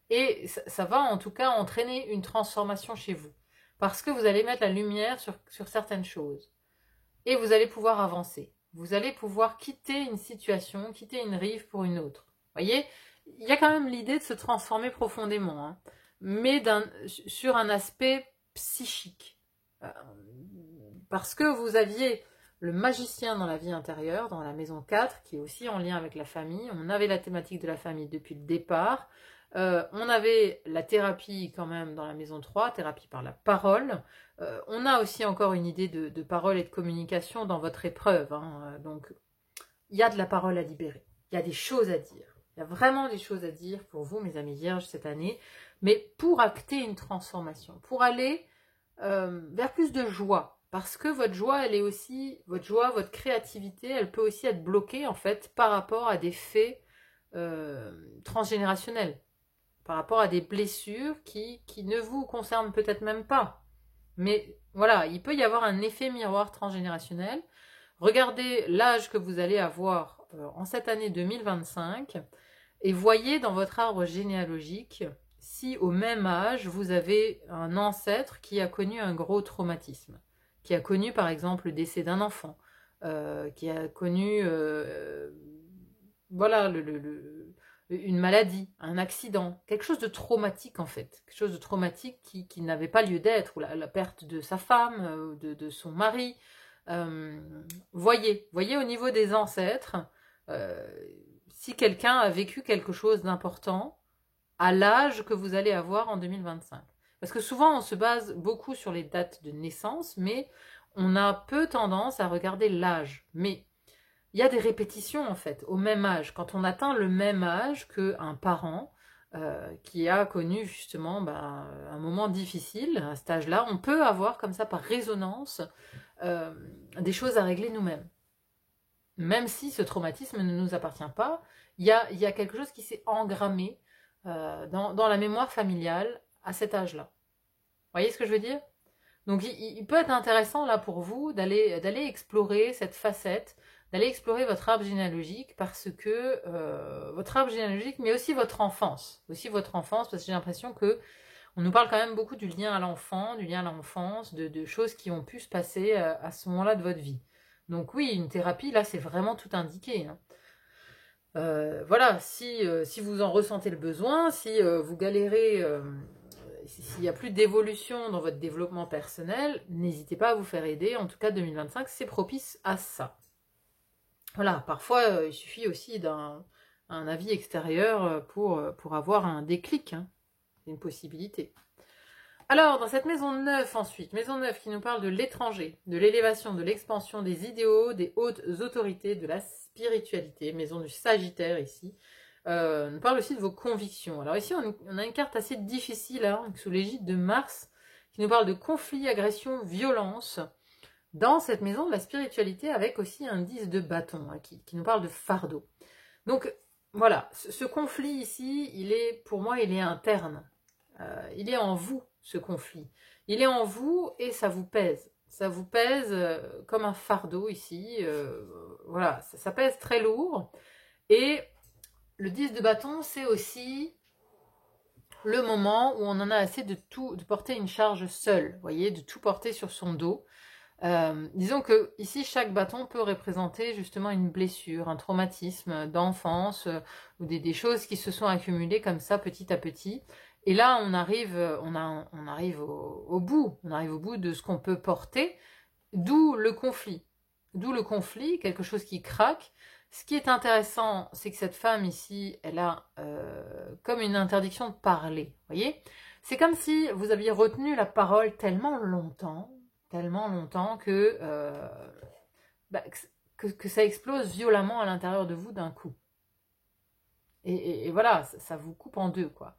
[SPEAKER 1] Et ça va en tout cas entraîner une transformation chez vous. Parce que vous allez mettre la lumière sur certaines choses. Et vous allez pouvoir avancer. Vous allez pouvoir quitter une situation, quitter une rive pour une autre. Vous voyez, il y a quand même l'idée de se transformer profondément. Hein, mais sur un aspect psychique. Parce que vous aviez le magicien dans la vie intérieure, dans la maison 4, qui est aussi en lien avec la famille. On avait la thématique de la famille depuis le départ. On avait la thérapie quand même dans la maison 3, thérapie par la parole. On a aussi encore une idée de parole et de communication dans votre épreuve. Hein. Donc, il y a de la parole à libérer. Il y a des choses à dire. Il y a vraiment des choses à dire pour vous, mes amis vierges, cette année. Mais pour acter une transformation, pour aller vers plus de joie. Parce que votre joie, elle est aussi, votre créativité, elle peut aussi être bloquée, en fait, par rapport à des faits transgénérationnels. Par rapport à des blessures qui ne vous concernent peut-être même pas. Mais voilà, il peut y avoir un effet miroir transgénérationnel. Regardez l'âge que vous allez avoir en cette année 2025 et voyez dans votre arbre généalogique si au même âge vous avez un ancêtre qui a connu un gros traumatisme, qui a connu par exemple le décès d'un enfant, qui a connu voilà, une maladie, un accident, quelque chose de traumatique en fait, quelque chose de traumatique qui n'avait pas lieu d'être, ou la perte de sa femme, de son mari. Voyez au niveau des ancêtres, si quelqu'un a vécu quelque chose d'important à l'âge que vous allez avoir en 2025. Parce que souvent on se base beaucoup sur les dates de naissance, mais on a peu tendance à regarder l'âge. Mais il y a des répétitions en fait, au même âge. Quand on atteint le même âge qu'un parent qui a connu justement un moment difficile, à cet âge-là, on peut avoir comme ça par résonance des choses à régler nous-mêmes. même si ce traumatisme ne nous appartient pas, il y a quelque chose qui s'est engrammé dans la mémoire familiale à cet âge-là. Vous voyez ce que je veux dire? Donc il peut être intéressant là pour vous d'aller explorer cette facette, d'aller explorer votre arbre généalogique parce que votre arbre généalogique, mais aussi votre enfance, parce que j'ai l'impression que on nous parle quand même beaucoup du lien à l'enfant, du lien à l'enfance, de choses qui ont pu se passer à ce moment-là de votre vie. Donc oui, une thérapie là, c'est vraiment tout indiqué. Hein. Voilà, si vous en ressentez le besoin, si vous galérez, s'il n'y a plus d'évolution dans votre développement personnel, n'hésitez pas à vous faire aider. En tout cas, 2025, c'est propice à ça. Voilà, parfois, il suffit aussi d'un avis extérieur pour avoir un déclic. Hein. C'est une possibilité. Alors, dans cette maison 9 ensuite, maison 9 qui nous parle de l'étranger, de l'élévation, de l'expansion des idéaux, des hautes autorités, de la spiritualité, maison du Sagittaire ici, nous parle aussi de vos convictions. Alors ici, on a une carte assez difficile, hein, sous l'égide de Mars, qui nous parle de conflit, agression, violence, dans cette maison de la spiritualité, avec aussi un 10 de bâton, hein, qui nous parle de fardeau. Donc, voilà, ce conflit ici, pour moi, il est interne. Il est en vous, ce conflit. Il est en vous et ça vous pèse. Ça vous pèse comme un fardeau ici. Voilà, ça pèse très lourd. Et le 10 de bâton, c'est aussi le moment où on en a assez de porter une charge seule. Vous voyez, de tout porter sur son dos. Disons que ici, chaque bâton peut représenter justement une blessure, un traumatisme d'enfance ou des choses qui se sont accumulées comme ça petit à petit. Et là, on arrive au bout. On arrive au bout de ce qu'on peut porter, d'où le conflit. D'où le conflit, quelque chose qui craque. Ce qui est intéressant, c'est que cette femme ici, elle a comme une interdiction de parler. Vous voyez? C'est comme si vous aviez retenu la parole tellement longtemps que ça explose violemment à l'intérieur de vous d'un coup. Et voilà, ça vous coupe en deux, quoi.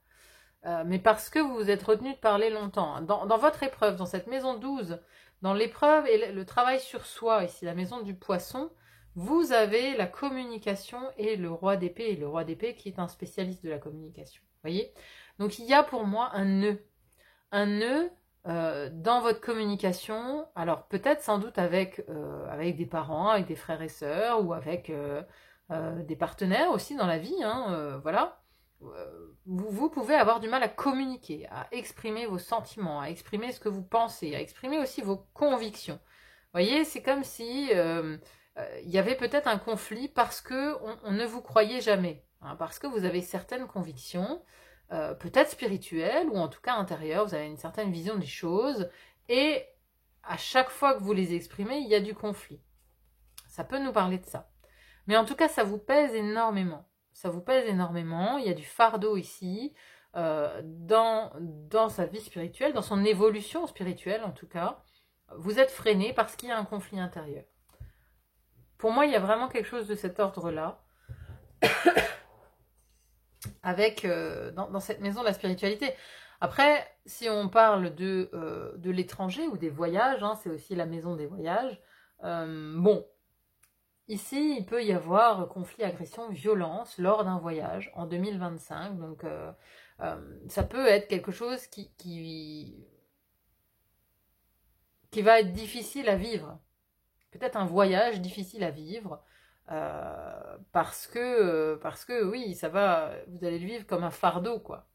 [SPEAKER 1] Mais parce que vous vous êtes retenu de parler longtemps. Dans votre épreuve, dans cette maison 12, dans l'épreuve et le travail sur soi, ici, la maison du poisson, vous avez la communication et le roi d'épée. Et le roi d'épée qui est un spécialiste de la communication. Vous voyez? Donc il y a pour moi un nœud. Un nœud dans votre communication. Alors peut-être sans doute avec des parents, avec des frères et sœurs, ou avec des partenaires aussi dans la vie. Hein, voilà. Vous pouvez avoir du mal à communiquer, à exprimer vos sentiments, à exprimer ce que vous pensez, à exprimer aussi vos convictions. Vous voyez, c'est comme si il y avait peut-être un conflit parce que on ne vous croyait jamais, hein, parce que vous avez certaines convictions, peut-être spirituelles ou en tout cas intérieures, vous avez une certaine vision des choses et à chaque fois que vous les exprimez, il y a du conflit. Ça peut nous parler de ça. Mais en tout cas, ça vous pèse énormément. Ça vous pèse énormément, il y a du fardeau ici, dans sa vie spirituelle, dans son évolution spirituelle en tout cas. Vous êtes freiné parce qu'il y a un conflit intérieur. Pour moi, il y a vraiment quelque chose de cet ordre-là, avec dans cette maison de la spiritualité. Après, si on parle de l'étranger ou des voyages, hein, c'est aussi la maison des voyages, bon, ici, il peut y avoir conflit, agression, violence lors d'un voyage en 2025. Donc, ça peut être quelque chose qui va être difficile à vivre. Peut-être un voyage difficile à vivre. Parce que oui, vous allez le vivre comme un fardeau, quoi.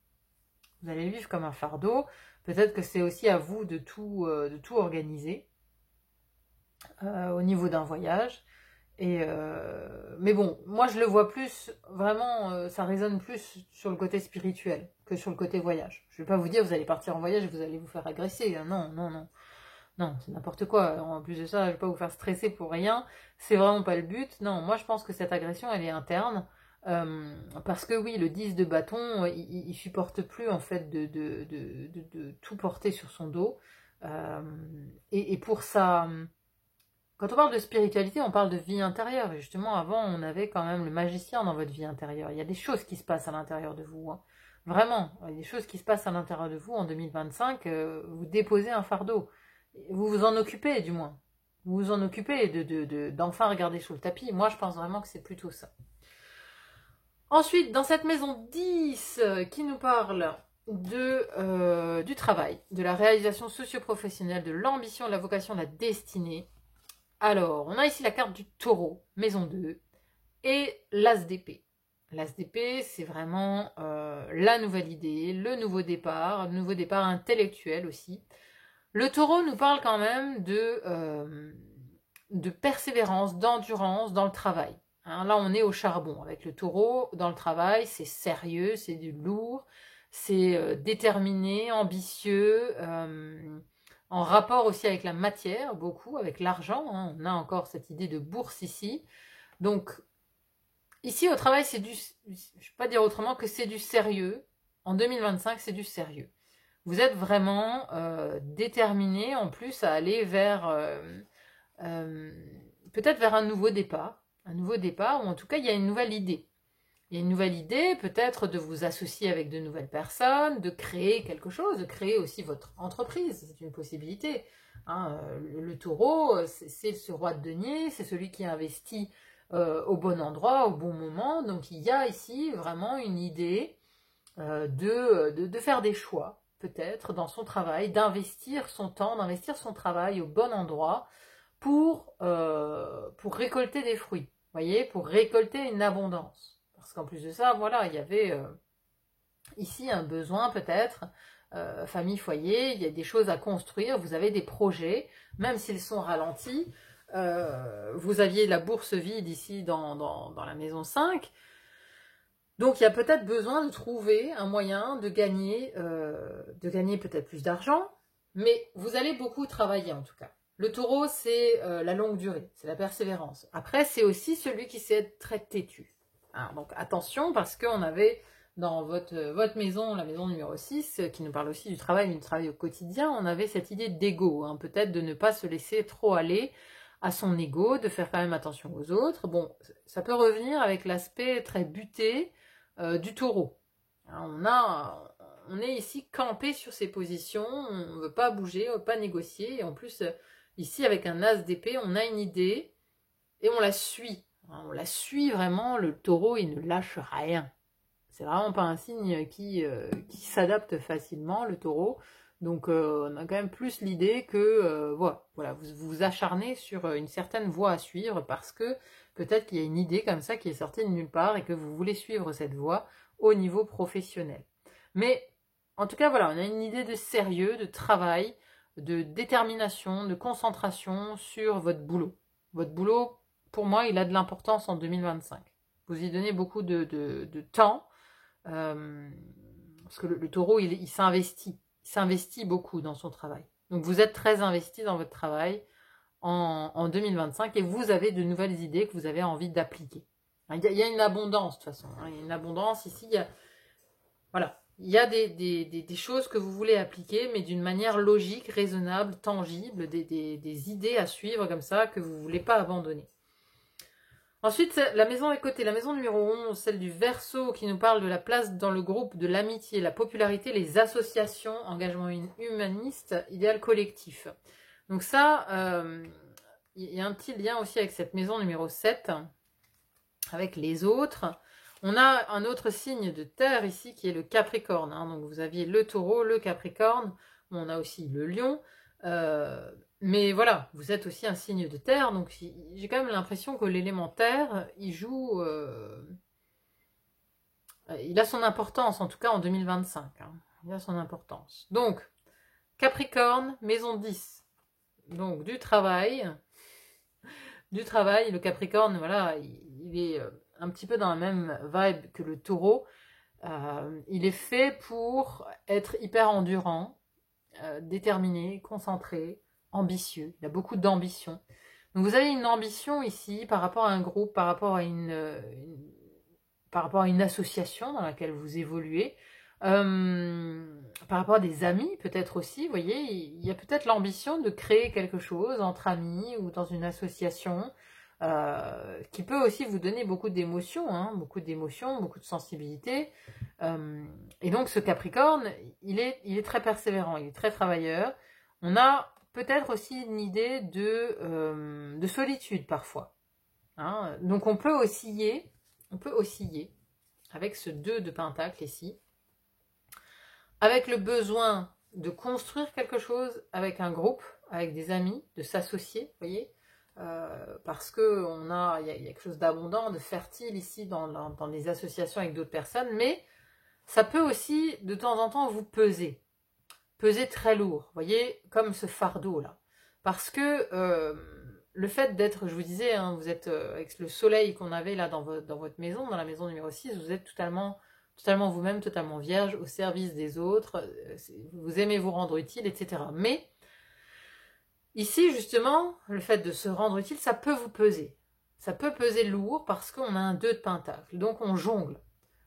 [SPEAKER 1] Vous allez le vivre comme un fardeau. Peut-être que c'est aussi à vous de tout organiser au niveau d'un voyage. Mais bon, moi je le vois plus, vraiment, ça résonne plus sur le côté spirituel que sur le côté voyage. Je vais pas vous dire vous allez partir en voyage et vous allez vous faire agresser. Non, non, non. Non, c'est n'importe quoi. En plus de ça, je vais pas vous faire stresser pour rien. C'est vraiment pas le but. Non, moi je pense que cette agression, elle est interne. Parce que oui, le 10 de bâton, il supporte plus en fait de tout porter sur son dos. Et pour ça... Quand on parle de spiritualité, on parle de vie intérieure. Et justement, avant, on avait quand même le magicien dans votre vie intérieure. Il y a des choses qui se passent à l'intérieur de vous. Hein. Vraiment, il y a des choses qui se passent à l'intérieur de vous. En 2025, vous déposez un fardeau. Vous vous en occupez, du moins. vous en occupez, d'enfin regarder sous le tapis. Moi, je pense vraiment que c'est plutôt ça. Ensuite, dans cette maison 10 qui nous parle du travail, de la réalisation socio-professionnelle, de l'ambition, de la vocation, de la destinée. Alors, on a ici la carte du taureau, maison 2, et l'as d'épée. L'as d'épée, c'est vraiment la nouvelle idée, le nouveau départ intellectuel aussi. Le taureau nous parle quand même de persévérance, d'endurance dans le travail. Hein, là, on est au charbon. Avec le taureau, dans le travail, c'est sérieux, c'est du lourd, c'est déterminé, ambitieux, en rapport aussi avec la matière, beaucoup, avec l'argent. Hein. On a encore cette idée de bourse ici. Donc, ici, au travail, c'est du... Je ne vais pas dire autrement que c'est du sérieux. En 2025, c'est du sérieux. Vous êtes vraiment déterminé, en plus, à aller vers... peut-être vers un nouveau départ, ou en tout cas, il y a une nouvelle idée. Il y a une nouvelle idée, peut-être de vous associer avec de nouvelles personnes, de créer quelque chose, de créer aussi votre entreprise, c'est une possibilité. Hein, le taureau, c'est ce roi de denier, c'est celui qui investit au bon endroit, au bon moment. Donc il y a ici vraiment une idée de faire des choix, peut-être, dans son travail, d'investir son temps, d'investir son travail au bon endroit pour récolter des fruits, voyez, pour récolter une abondance. Parce qu'en plus de ça, voilà, il y avait ici un besoin peut-être, famille, foyer, il y a des choses à construire, vous avez des projets, même s'ils sont ralentis. Vous aviez la bourse vide ici dans la maison 5. Donc il y a peut-être besoin de trouver un moyen de gagner peut-être plus d'argent, mais vous allez beaucoup travailler en tout cas. Le taureau, c'est la longue durée, c'est la persévérance. Après, c'est aussi celui qui sait être très têtu. Alors, donc attention, parce qu'on avait dans votre maison, la maison numéro 6, qui nous parle aussi du travail au quotidien, on avait cette idée d'ego, hein, peut-être de ne pas se laisser trop aller à son ego, de faire quand même attention aux autres. Bon, ça peut revenir avec l'aspect très buté du taureau. Hein, on est ici campé sur ses positions, on ne veut pas bouger, on ne veut pas négocier, et en plus, ici avec un as d'épée, on a une idée, et on la suit. On la suit vraiment, le taureau, il ne lâche rien. C'est vraiment pas un signe qui s'adapte facilement, le taureau. Donc on a quand même plus l'idée que voilà, vous vous acharnez sur une certaine voie à suivre parce que peut-être qu'il y a une idée comme ça qui est sortie de nulle part et que vous voulez suivre cette voie au niveau professionnel. Mais en tout cas, voilà, on a une idée de sérieux, de travail, de détermination, de concentration sur votre boulot. Votre boulot, pour moi, il a de l'importance en 2025. Vous y donnez beaucoup de temps, parce que le taureau, il s'investit beaucoup dans son travail. Donc vous êtes très investi dans votre travail en 2025 et vous avez de nouvelles idées que vous avez envie d'appliquer. Il y a une abondance de toute façon. Hein, il y a une abondance ici. Voilà. Il y a des choses que vous voulez appliquer, mais d'une manière logique, raisonnable, tangible, des idées à suivre comme ça que vous ne voulez pas abandonner. Ensuite, la maison à côté, la maison numéro 11, celle du Verseau, qui nous parle de la place dans le groupe, de l'amitié, la popularité, les associations, engagement humaniste, idéal collectif. Donc ça, il y a un petit lien aussi avec cette maison numéro 7, avec les autres. On a un autre signe de terre ici qui est le Capricorne. Hein. Donc vous aviez le Taureau, le Capricorne, on a aussi le Lion. Mais voilà, vous êtes aussi un signe de terre, donc j'ai quand même l'impression que l'élément terre, il joue... il a son importance, en tout cas en 2025. Hein. Il a son importance. Donc, Capricorne, maison 10. Donc, du travail. Le Capricorne, voilà, il est un petit peu dans la même vibe que le Taureau. Il est fait pour être hyper endurant, déterminé, concentré, ambitieux. Il a beaucoup d'ambition. Donc vous avez une ambition ici par rapport à un groupe, par rapport à une association dans laquelle vous évoluez, par rapport à des amis peut-être aussi, vous voyez, il y a peut-être l'ambition de créer quelque chose entre amis ou dans une association qui peut aussi vous donner beaucoup d'émotions, hein, beaucoup de sensibilité. Et donc ce Capricorne, il est très persévérant, il est très travailleur. On a peut-être aussi une idée de solitude parfois. Hein. Donc on peut osciller avec ce 2 de pentacle ici, avec le besoin de construire quelque chose avec un groupe, avec des amis, de s'associer, vous voyez, parce que il y a quelque chose d'abondant, de fertile ici dans les associations avec d'autres personnes, mais ça peut aussi de temps en temps vous peser très lourd, vous voyez, comme ce fardeau là, parce que le fait d'être, je vous disais, hein, vous êtes avec le soleil qu'on avait là dans votre maison, dans la maison numéro 6, vous êtes totalement vous-même, totalement vierge, au service des autres, vous aimez vous rendre utile, etc. Mais ici, justement, le fait de se rendre utile, ça peut vous peser. Ça peut peser lourd parce qu'on a un 2 de pentacle. Donc on jongle.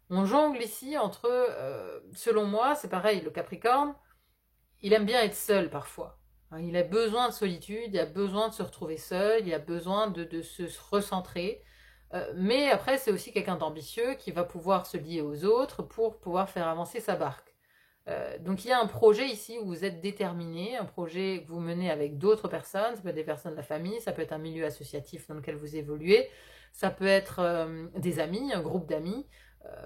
[SPEAKER 1] On jongle ici entre, selon moi, c'est pareil, le Capricorne, il aime bien être seul parfois. Il a besoin de solitude, il a besoin de se retrouver seul, il a besoin de se recentrer. Mais après, c'est aussi quelqu'un d'ambitieux qui va pouvoir se lier aux autres pour pouvoir faire avancer sa barque. Donc il y a un projet ici où vous êtes déterminé, un projet que vous menez avec d'autres personnes, ça peut être des personnes de la famille, ça peut être un milieu associatif dans lequel vous évoluez, ça peut être des amis, un groupe d'amis.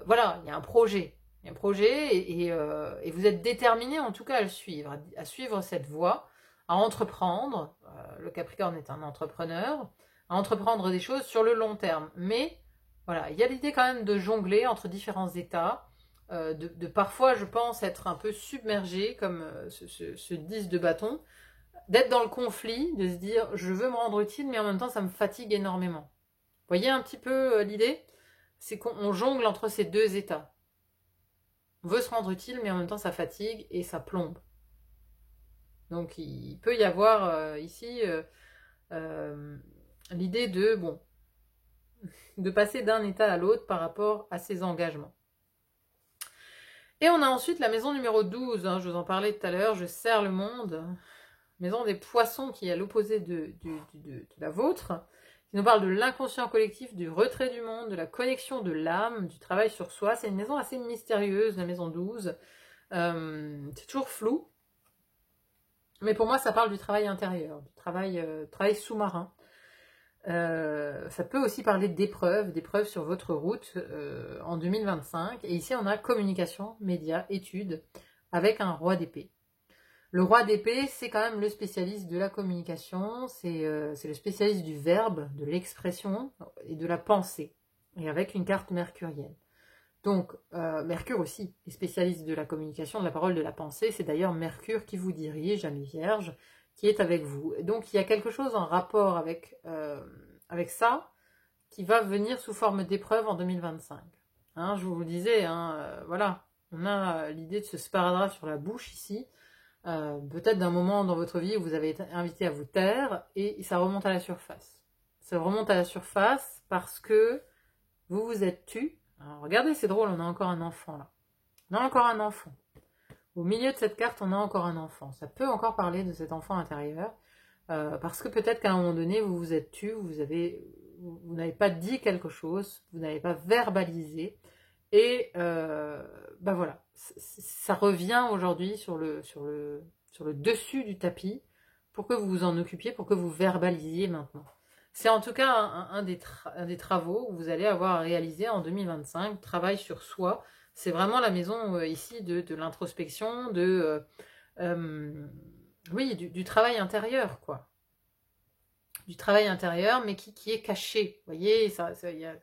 [SPEAKER 1] Voilà, il y a un projet. Il y a un projet et vous êtes déterminé en tout cas à le suivre, à suivre cette voie, à entreprendre. Le Capricorne est un entrepreneur, à entreprendre des choses sur le long terme. Mais voilà, il y a l'idée quand même de jongler entre différents états, de parfois, je pense, être un peu submergé, comme ce 10 de bâton, d'être dans le conflit, de se dire je veux me rendre utile, mais en même temps ça me fatigue énormément. Vous voyez un petit peu l'idée? C'est qu'on jongle entre ces deux états. On veut se rendre utile, mais en même temps ça fatigue et ça plombe. Donc il peut y avoir ici l'idée de passer d'un état à l'autre par rapport à ses engagements. Et on a ensuite la maison numéro 12, hein, je vous en parlais tout à l'heure, je sers le monde, maison des poissons qui est à l'opposé de la vôtre, qui nous parle de l'inconscient collectif, du retrait du monde, de la connexion de l'âme, du travail sur soi. C'est une maison assez mystérieuse, la maison 12, c'est toujours flou, mais pour moi ça parle du travail intérieur, du travail sous-marin. Ça peut aussi parler d'épreuves sur votre route en 2025. Et ici, on a communication, médias, études, avec un roi d'épée. Le roi d'épée, c'est quand même le spécialiste de la communication, c'est le spécialiste du verbe, de l'expression et de la pensée, et avec une carte mercurienne. Donc, Mercure aussi est spécialiste de la communication, de la parole, de la pensée. C'est d'ailleurs Mercure qui vous dirige, ami Vierge, qui est avec vous. Donc il y a quelque chose en rapport avec ça qui va venir sous forme d'épreuve en 2025. Hein, je vous le disais, hein, voilà, on a l'idée de ce sparadrap sur la bouche ici, peut-être d'un moment dans votre vie où vous avez été invité à vous taire et ça remonte à la surface. Ça remonte à la surface parce que vous vous êtes tu. Alors, regardez, c'est drôle, on a encore un enfant là. On a encore un enfant. Au milieu de cette carte, on a encore un enfant. Ça peut encore parler de cet enfant intérieur, parce que peut-être qu'à un moment donné, vous vous êtes tu, vous n'avez pas dit quelque chose, vous n'avez pas verbalisé, et voilà, ça revient aujourd'hui sur le dessus du tapis, pour que vous vous en occupiez, pour que vous verbalisiez maintenant. C'est en tout cas un des travaux que vous allez avoir à réaliser en 2025, travail sur soi. C'est vraiment la maison ici de l'introspection, oui, du travail intérieur, quoi. Du travail intérieur, mais qui est caché. Vous voyez, il y a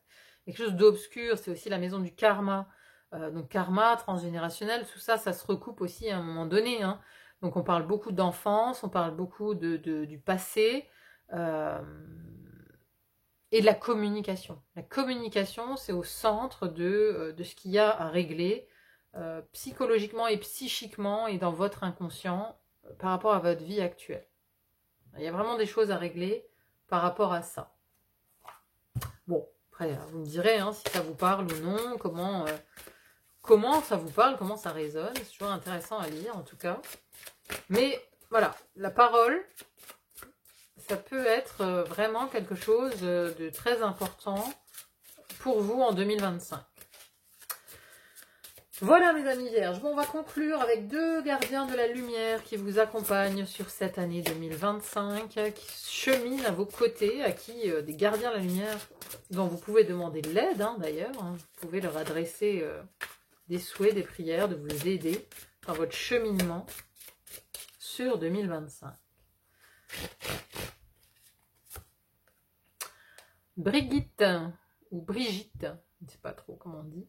[SPEAKER 1] quelque chose d'obscur. C'est aussi la maison du karma. Donc karma, transgénérationnel, tout ça, ça se recoupe aussi à un moment donné. Hein. Donc on parle beaucoup d'enfance, on parle beaucoup du passé. Et de la communication. La communication, c'est au centre de ce qu'il y a à régler psychologiquement et psychiquement et dans votre inconscient par rapport à votre vie actuelle. Il y a vraiment des choses à régler par rapport à ça. Bon, après, vous me direz hein, si ça vous parle ou non, comment ça vous parle, comment ça résonne. C'est toujours intéressant à lire en tout cas. Mais voilà, la parole, ça peut être vraiment quelque chose de très important pour vous en 2025. Voilà mes amis vierges, bon, on va conclure avec 2 gardiens de la lumière qui vous accompagnent sur cette année 2025, qui cheminent à vos côtés, à qui des gardiens de la lumière dont vous pouvez demander de l'aide d'ailleurs, hein. Vous pouvez leur adresser des souhaits, des prières, de vous aider dans votre cheminement sur 2025. Brigitte, ou Brigitte, je ne sais pas trop comment on dit.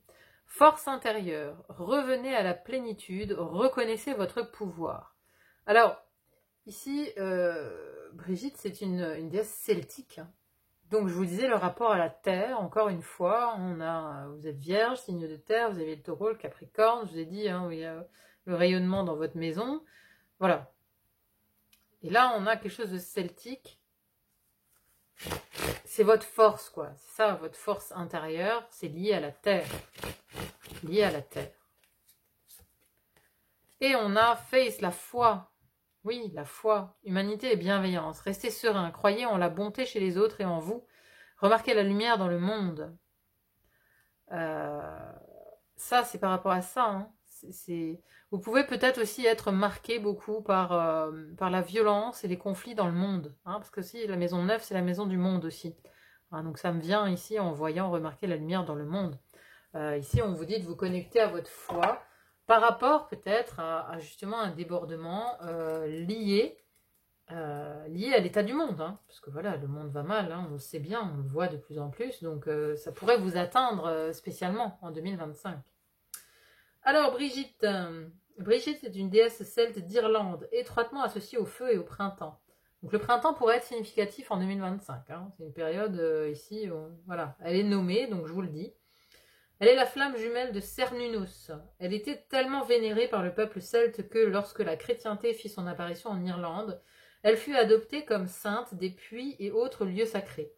[SPEAKER 1] Force intérieure, revenez à la plénitude, reconnaissez votre pouvoir. Alors, ici, Brigitte, c'est une déesse celtique. Donc, je vous disais le rapport à la terre, encore une fois, vous êtes vierge, signe de terre, vous avez le taureau, le capricorne, je vous ai dit, hein, il y a le rayonnement dans votre maison. Voilà. Et là, on a quelque chose de celtique. C'est votre force, quoi. C'est ça, votre force intérieure, c'est lié à la terre. Lié à la terre. Et on a Face, la foi. Oui, la foi, humanité et bienveillance. Restez serein, croyez en la bonté chez les autres et en vous. Remarquez la lumière dans le monde. Ça, c'est par rapport à ça. Hein. Vous pouvez peut-être aussi être marqué beaucoup par la violence et les conflits dans le monde. Hein, parce que si la maison 9, c'est la maison du monde aussi. Hein, donc ça me vient ici en voyant remarquer la lumière dans le monde. Ici, on vous dit de vous connecter à votre foi par rapport peut-être à justement un débordement lié à l'état du monde. Hein, parce que voilà, le monde va mal, hein, on le sait bien, on le voit de plus en plus. Donc ça pourrait vous atteindre spécialement en 2025. Alors Brigitte, Brigitte est une déesse celte d'Irlande, étroitement associée au feu et au printemps. Donc le printemps pourrait être significatif en 2025. Hein. C'est une période ici, voilà, elle est nommée, donc je vous le dis. Elle est la flamme jumelle de Cernunnos. Elle était tellement vénérée par le peuple celte que, lorsque la chrétienté fit son apparition en Irlande, elle fut adoptée comme sainte des puits et autres lieux sacrés.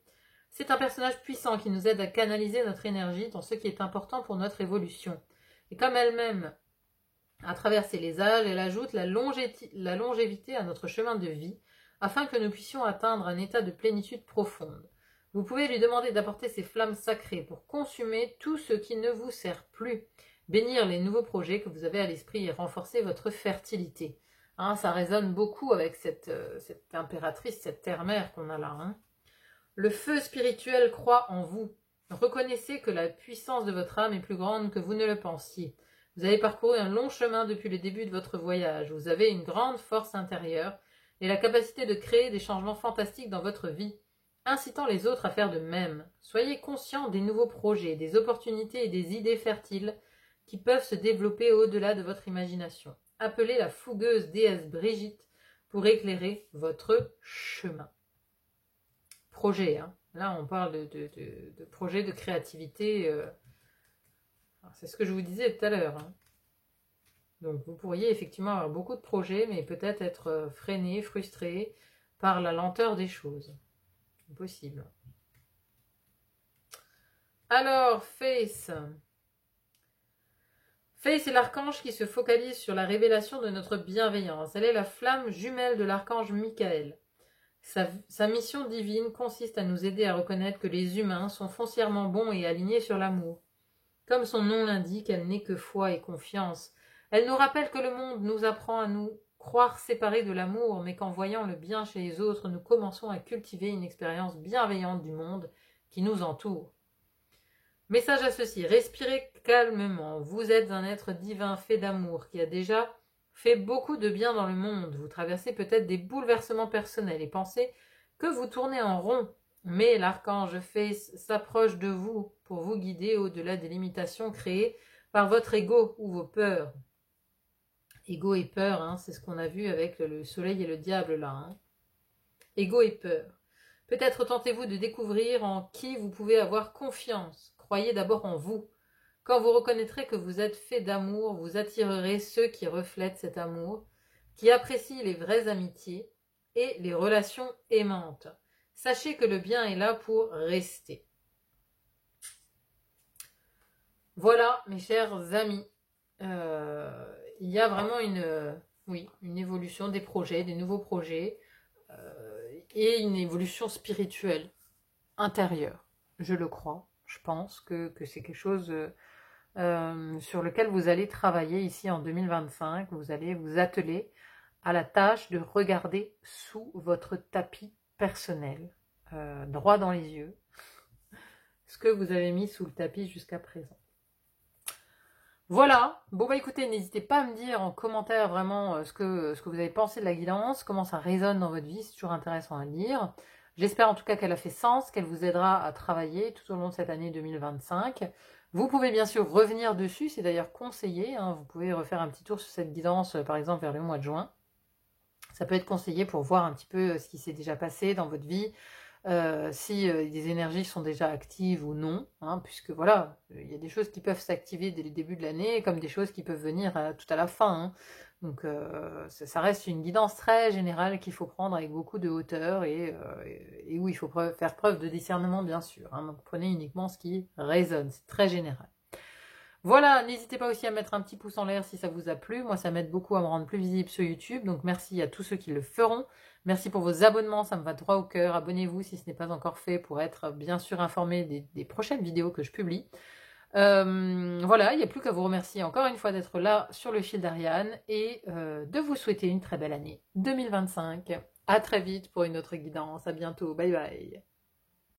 [SPEAKER 1] C'est un personnage puissant qui nous aide à canaliser notre énergie dans ce qui est important pour notre évolution. Et comme elle-même a traversé les âges, elle ajoute la longévité à notre chemin de vie, afin que nous puissions atteindre un état de plénitude profonde. Vous pouvez lui demander d'apporter ses flammes sacrées pour consumer tout ce qui ne vous sert plus, bénir les nouveaux projets que vous avez à l'esprit et renforcer votre fertilité. Hein, ça résonne beaucoup avec cette impératrice, cette terre-mère qu'on a là. Hein. Le feu spirituel croît en vous. Reconnaissez que la puissance de votre âme est plus grande que vous ne le pensiez. Vous avez parcouru un long chemin depuis le début de votre voyage. Vous avez une grande force intérieure et la capacité de créer des changements fantastiques dans votre vie, incitant les autres à faire de même. Soyez conscient des nouveaux projets, des opportunités et des idées fertiles qui peuvent se développer au-delà de votre imagination. Appelez la fougueuse déesse Brigitte pour éclairer votre chemin. Projet, hein. Là on parle de projet de créativité. C'est ce que je vous disais tout à l'heure. Hein. Donc vous pourriez effectivement avoir beaucoup de projets, mais peut-être être freiné, frustré par la lenteur des choses. Possible. Alors, Face. Face est l'archange qui se focalise sur la révélation de notre bienveillance. Elle est la flamme jumelle de l'archange Michael. Sa mission divine consiste à nous aider à reconnaître que les humains sont foncièrement bons et alignés sur l'amour. Comme son nom l'indique, elle n'est que foi et confiance. Elle nous rappelle que le monde nous apprend à nous croire séparés de l'amour, mais qu'en voyant le bien chez les autres, nous commençons à cultiver une expérience bienveillante du monde qui nous entoure. Message à ceci, respirez calmement. Vous êtes un être divin fait d'amour qui a déjà fait beaucoup de bien dans le monde. Vous traversez peut-être des bouleversements personnels et pensez que vous tournez en rond. Mais l'archange Face s'approche de vous pour vous guider au-delà des limitations créées par votre ego ou vos peurs. Ego et peur, hein, c'est ce qu'on a vu avec le soleil et le diable là. Hein. Ego et peur. Peut-être tentez-vous de découvrir en qui vous pouvez avoir confiance. Croyez d'abord en vous. Quand vous reconnaîtrez que vous êtes fait d'amour, vous attirerez ceux qui reflètent cet amour, qui apprécient les vraies amitiés et les relations aimantes. Sachez que le bien est là pour rester. Voilà, mes chers amis. Il y a vraiment une évolution des projets, des nouveaux projets, et une évolution spirituelle, intérieure. Je le crois. Je pense que c'est quelque chose sur lequel vous allez travailler ici en 2025. Vous allez vous atteler à la tâche de regarder sous votre tapis personnel, droit dans les yeux, ce que vous avez mis sous le tapis jusqu'à présent. Voilà, bon bah écoutez, n'hésitez pas à me dire en commentaire vraiment ce que vous avez pensé de la guidance, comment ça résonne dans votre vie, c'est toujours intéressant à lire. J'espère en tout cas qu'elle a fait sens, qu'elle vous aidera à travailler tout au long de cette année 2025. Vous pouvez bien sûr revenir dessus, c'est d'ailleurs conseillé, hein, vous pouvez refaire un petit tour sur cette guidance par exemple vers le mois de juin. Ça peut être conseillé pour voir un petit peu ce qui s'est déjà passé dans votre vie, si des énergies sont déjà actives ou non, hein, puisque voilà, il y a des choses qui peuvent s'activer dès le début de l'année, comme des choses qui peuvent venir tout à la fin. Hein. Donc ça reste une guidance très générale qu'il faut prendre avec beaucoup de hauteur et où il faut faire preuve de discernement bien sûr. Hein. Donc prenez uniquement ce qui résonne, c'est très général. Voilà, n'hésitez pas aussi à mettre un petit pouce en l'air si ça vous a plu. Moi, ça m'aide beaucoup à me rendre plus visible sur YouTube. Donc, merci à tous ceux qui le feront. Merci pour vos abonnements, ça me va droit au cœur. Abonnez-vous si ce n'est pas encore fait pour être bien sûr informé des prochaines vidéos que je publie. Voilà, il n'y a plus qu'à vous remercier encore une fois d'être là sur le fil d'Ariane et de vous souhaiter une très belle année 2025. À très vite pour une autre guidance. À bientôt. Bye bye.